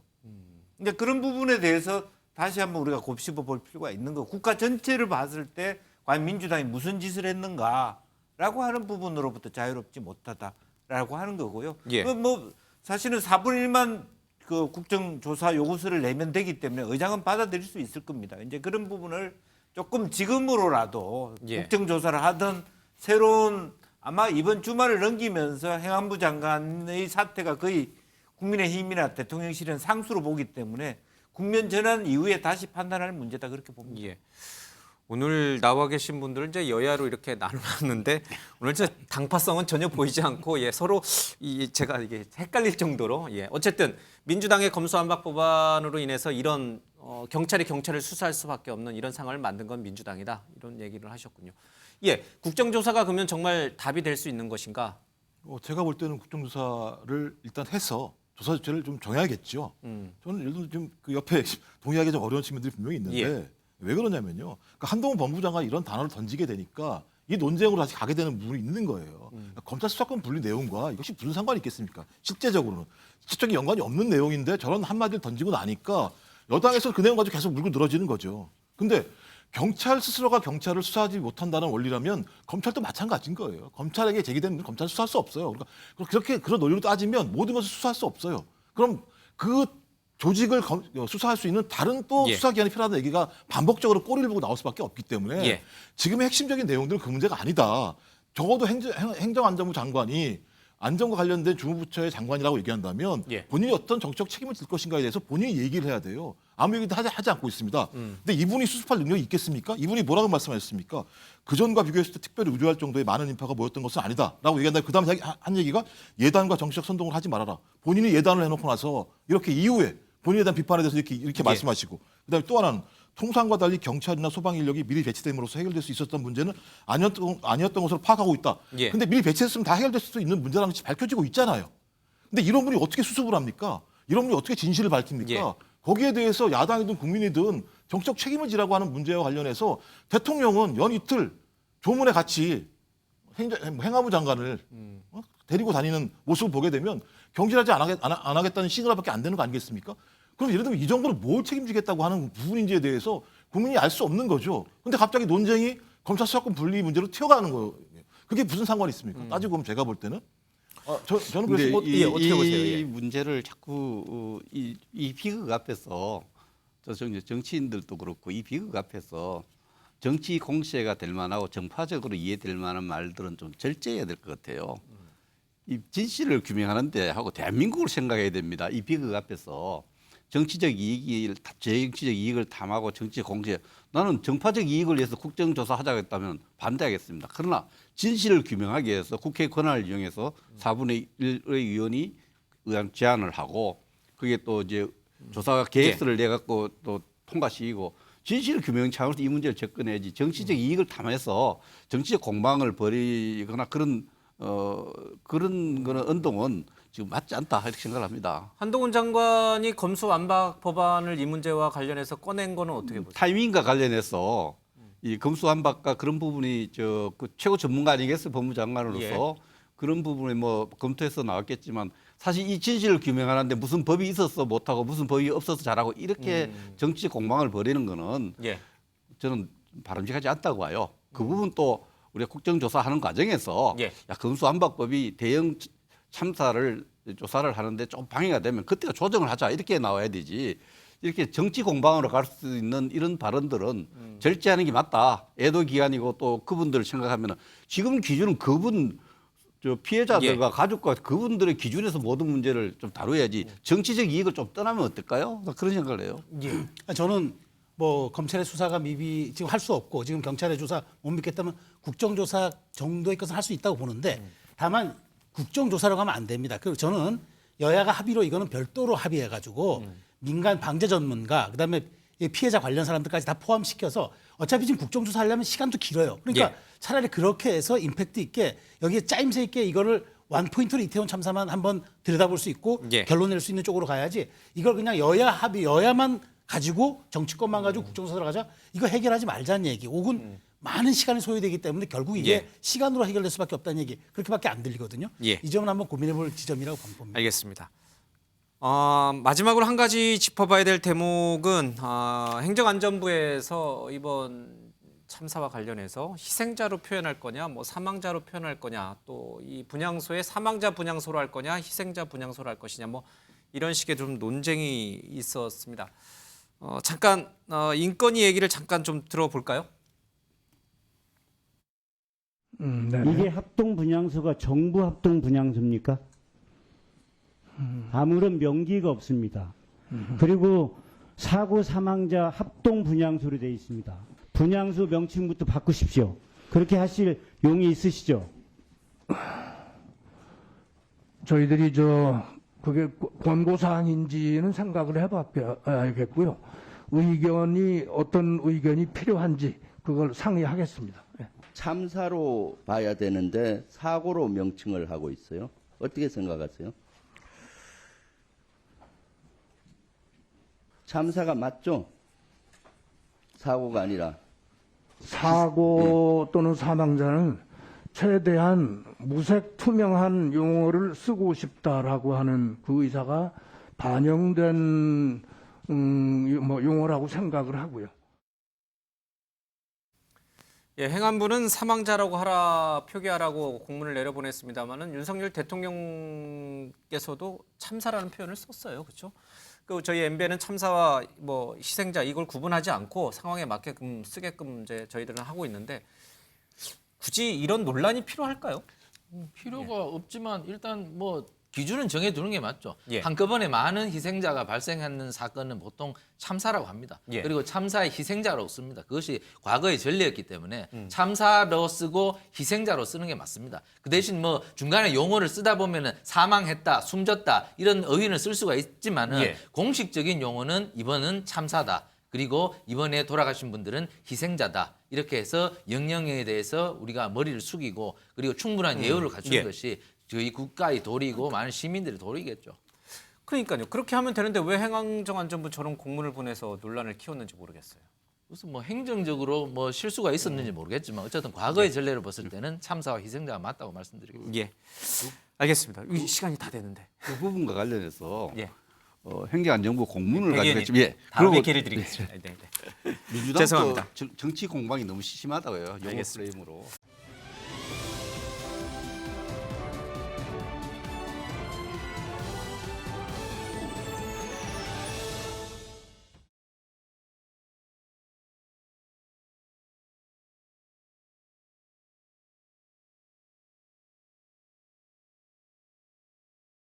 이제 그런 부분에 대해서 다시 한번 우리가 곱씹어 볼 필요가 있는 거. 국가 전체를 봤을 때 과연 민주당이 무슨 짓을 했는가라고 하는 부분으로부터 자유롭지 못하다라고 하는 거고요. 예. 뭐 사실은 4분의 1만 그 국정조사 요구서를 내면 되기 때문에 의장은 받아들일 수 있을 겁니다. 이제 그런 부분을 조금 지금으로라도 예. 국정조사를 하던 새로운 아마 이번 주말을 넘기면서 행안부 장관의 사태가 거의 국민의힘이나 대통령실은 상수로 보기 때문에 국면 전환 이후에 다시 판단할 문제다 그렇게 봅니다. 예. 오늘 나와 계신 분들은 이제 여야로 이렇게 나눠놨는데 오늘 저 당파성은 전혀 보이지 않고 서로 제가 이게 헷갈릴 정도로 어쨌든 민주당의 검수완박 법안으로 인해서 이런 경찰이 경찰을 수사할 수밖에 없는 이런 상황을 만든 건 민주당이다 이런 얘기를 하셨군요. 국정조사가 그러면 정말 답이 될 수 있는 것인가? 제가 볼 때는 국정조사를 일단 해서 조사 주체를 좀 정해야겠죠. 저는 예를 들어 지금 그 옆에 동의하기 좀 어려운 측면들이 분명히 있는데 왜 그러냐면요. 그러니까 한동훈 법무부 장관이 이런 단어를 던지게 되니까 이 논쟁으로 다시 가게 되는 부분이 있는 거예요. 그러니까 검찰 수사권 분리 내용과 이것이 무슨 상관이 있겠습니까? 실제적으로는 실질적인 연관이 없는 내용인데 저런 한마디를 던지고 나니까 여당에서 그 내용 가지고 계속 물고 늘어지는 거죠. 근데 경찰 스스로가 경찰을 수사하지 못한다는 원리라면 검찰도 마찬가지인 거예요. 검찰에게 제기된 문제는 검찰 수사할 수 없어요. 그러니까 그렇게 그런 논리로 따지면 모든 것을 수사할 수 없어요. 그럼 그 조직을 수사할 수 있는 다른 또 수사기관이 필요하다는 얘기가 반복적으로 꼬리를 보고 나올 수밖에 없기 때문에 지금의 핵심적인 내용들은 그 문제가 아니다. 적어도 행정안전부 장관이 안전과 관련된 주무부처의 장관이라고 얘기한다면 본인이 어떤 정치적 책임을 질 것인가에 대해서 본인이 얘기를 해야 돼요. 아무 얘기도 하지 않고 있습니다. 근데 이분이 수습할 능력이 있겠습니까? 이분이 뭐라고 말씀하셨습니까? 그전과 비교했을 때 특별히 우려할 정도의 많은 인파가 모였던 것은 아니다라고 얘기한 다음에 그다음에 한 얘기가 예단과 정치적 선동을 하지 말아라. 본인이 예단을 해놓고 나서 이렇게 이후에 본인에 대한 비판에 대해서 이렇게 말씀하시고 그다음에 또 하나는 통상과 달리 경찰이나 소방 인력이 미리 배치됨으로써 해결될 수 있었던 문제는 아니었던 것으로 파악하고 있다. 근데 미리 배치했으면 다 해결될 수 있는 문제라는 것이 밝혀지고 있잖아요. 근데 이런 분이 어떻게 수습을 합니까? 이런 분이 어떻게 진실을 밝힙니까? 거기에 대해서 야당이든 국민이든 정치적 책임을 지라고 하는 문제와 관련해서 대통령은 연이틀 조문에 같이 행안부 장관을 데리고 다니는 모습을 보게 되면 경질하지 안 하겠다는 시그널밖에 안 되는 거 아니겠습니까? 그럼 예를 들면 이 정부를 뭘 책임지겠다고 하는 부분인지에 대해서 국민이 알 수 없는 거죠. 근데 갑자기 논쟁이 검찰 수사권 분리 문제로 튀어가는 거예요. 그게 무슨 상관이 있습니까? 따지고 보면 제가 볼 때는. 저는 그래서 어떻게 보세요? 이 문제를 자꾸 이 비극 앞에서 정치인들도 그렇고 이 비극 앞에서 정치 공세가 될 만하고 정파적으로 이해될 만한 말들은 좀 절제해야 될 것 같아요. 이 진실을 규명하는데 하고 대한민국을 생각해야 됩니다. 이 비극 앞에서 정치적 이익을 탐하고 정치 공세. 나는 정파적 이익을 위해서 국정조사하자고 했다면 반대하겠습니다. 그러나 진실을 규명하기 위해서 국회 권한을 이용해서 4분의 1의 의원이 제안을 하고 그게 또 이제 조사 계획서를 내갖고 또 통과시키고 진실 규명 차원에서 이 문제를 접근해야지 정치적 이익을 탐해서 정치적 공방을 벌이거나 그런 거는 언동은 지금 맞지 않다 이렇게 생각을 합니다. 한동훈 장관이 검수완박 법안을 이 문제와 관련해서 꺼낸 거는 어떻게 보세요? 타이밍과 관련해서 이 검수완박과 그런 부분이 그 최고 전문가 아니겠어요? 법무장관으로서 그런 부분에 뭐 검토해서 나왔겠지만 사실 이 진실을 규명하는데 무슨 법이 있어서 못하고 무슨 법이 없어서 잘하고 이렇게 정치 공방을 벌이는 거는 저는 바람직하지 않다고 봐요. 그 부분 또 우리가 국정조사하는 과정에서 야, 검수완박법이 대형 참사를 조사를 하는데 좀 방해가 되면 그때가 조정을 하자 이렇게 나와야 되지. 이렇게 정치 공방으로 갈 수 있는 이런 발언들은 절제하는 게 맞다. 애도 기간이고 또 그분들을 생각하면 지금 기준은 그분 피해자들과 가족과 그분들의 기준에서 모든 문제를 좀 다뤄야지 정치적 이익을 좀 떠나면 어떨까요? 그런 생각을 해요. 저는 뭐 검찰의 수사가 미비 지금 할 수 없고 지금 경찰의 조사 못 믿겠다면 국정조사 정도의 것은 할 수 있다고 보는데 다만 국정조사로 가면 안 됩니다. 그리고 저는 여야가 합의로 이거는 별도로 합의해가지고 민간 방재 전문가 그다음에 피해자 관련 사람들까지 다 포함시켜서 어차피 지금 국정조사 하려면 시간도 길어요. 그러니까 차라리 그렇게 해서 임팩트 있게 여기에 짜임새 있게 이거를 원포인트로 이태원 참사만 한번 들여다볼 수 있고 결론 낼 수 있는 쪽으로 가야지 이걸 그냥 여야 합의 여야만 가지고 정치권만 가지고 국정조사를 가자 이거 해결하지 말자는 얘기 혹은 많은 시간이 소요되기 때문에 결국 이게 시간으로 해결될 수밖에 없다는 얘기 그렇게밖에 안 들리거든요. 이 점은 한번 고민해볼 지점이라고 봅니다. 알겠습니다. 마지막으로 한 가지 짚어봐야 될 대목은 행정안전부에서 이번 참사와 관련해서 희생자로 표현할 거냐, 뭐 사망자로 표현할 거냐, 또 이 분향소에 사망자 분향소로 할 거냐, 희생자 분향소로 할 것이냐, 뭐 이런 식의 좀 논쟁이 있었습니다. 잠깐 인권위 얘기를 잠깐 좀 들어볼까요? 이게 합동 분향소가 정부 합동 분향소입니까? 아무런 명기가 없습니다. 그리고 사고 사망자 합동 분향소로 되어 있습니다. 분향소 명칭부터 바꾸십시오. 그렇게 하실 용이 있으시죠? 저희들이 그게 권고사항인지는 생각을 해봐야겠고요. 어떤 의견이 필요한지 그걸 상의하겠습니다. 참사로 봐야 되는데 사고로 명칭을 하고 있어요. 어떻게 생각하세요? 참사가 맞죠? 사고가 아니라. 사고 또는 사망자는 최대한 무색 투명한 용어를 쓰고 싶다라고 하는 그 의사가 반영된 용어라고 생각을 하고요. 예, 행안부는 사망자라고 하라 표기하라고 공문을 내려보냈습니다만은 윤석열 대통령께서도 참사라는 표현을 썼어요, 그렇죠? 그 저희 MBN은 참사와 뭐 희생자 이걸 구분하지 않고 상황에 맞게끔 쓰게끔 이제 저희들은 하고 있는데 굳이 이런 논란이 필요할까요? 필요가 없지만 일단 뭐 기준은 정해두는 게 맞죠. 예. 한꺼번에 많은 희생자가 발생하는 사건은 보통 참사라고 합니다. 예. 그리고 참사의 희생자로 씁니다. 그것이 과거의 전례였기 때문에 참사로 쓰고 희생자로 쓰는 게 맞습니다. 그 대신 뭐 중간에 용어를 쓰다 보면은 사망했다, 숨졌다 이런 어휘는 쓸 수가 있지만은 예. 공식적인 용어는 이번은 참사다. 그리고 이번에 돌아가신 분들은 희생자다. 이렇게 해서 영영에 대해서 우리가 머리를 숙이고 그리고 충분한 예우를 갖추는 예. 것이 저희 국가의 도리고 많은 시민들의 도리겠죠. 그러니까요. 그렇게 하면 되는데 왜 행정안전부 저런 공문을 보내서 논란을 키웠는지 모르겠어요. 무슨 뭐 행정적으로 뭐 실수가 있었는지 모르겠지만 어쨌든 과거의 전례를 봤을 때는 참사와 희생자가 맞다고 말씀드리겠습니다. 예. 알겠습니다. 시간이 다 되는데. 그 부분과 관련해서 예. 행정안전부 공문을 백 가지고 의원님, 했지만 예. 다음에 그리고 기회를 드리겠습니다. 네, 네. 민주당도 죄송합니다. 정치 공방이 너무 심하다고요. 용어 알겠습니다. 프레임으로.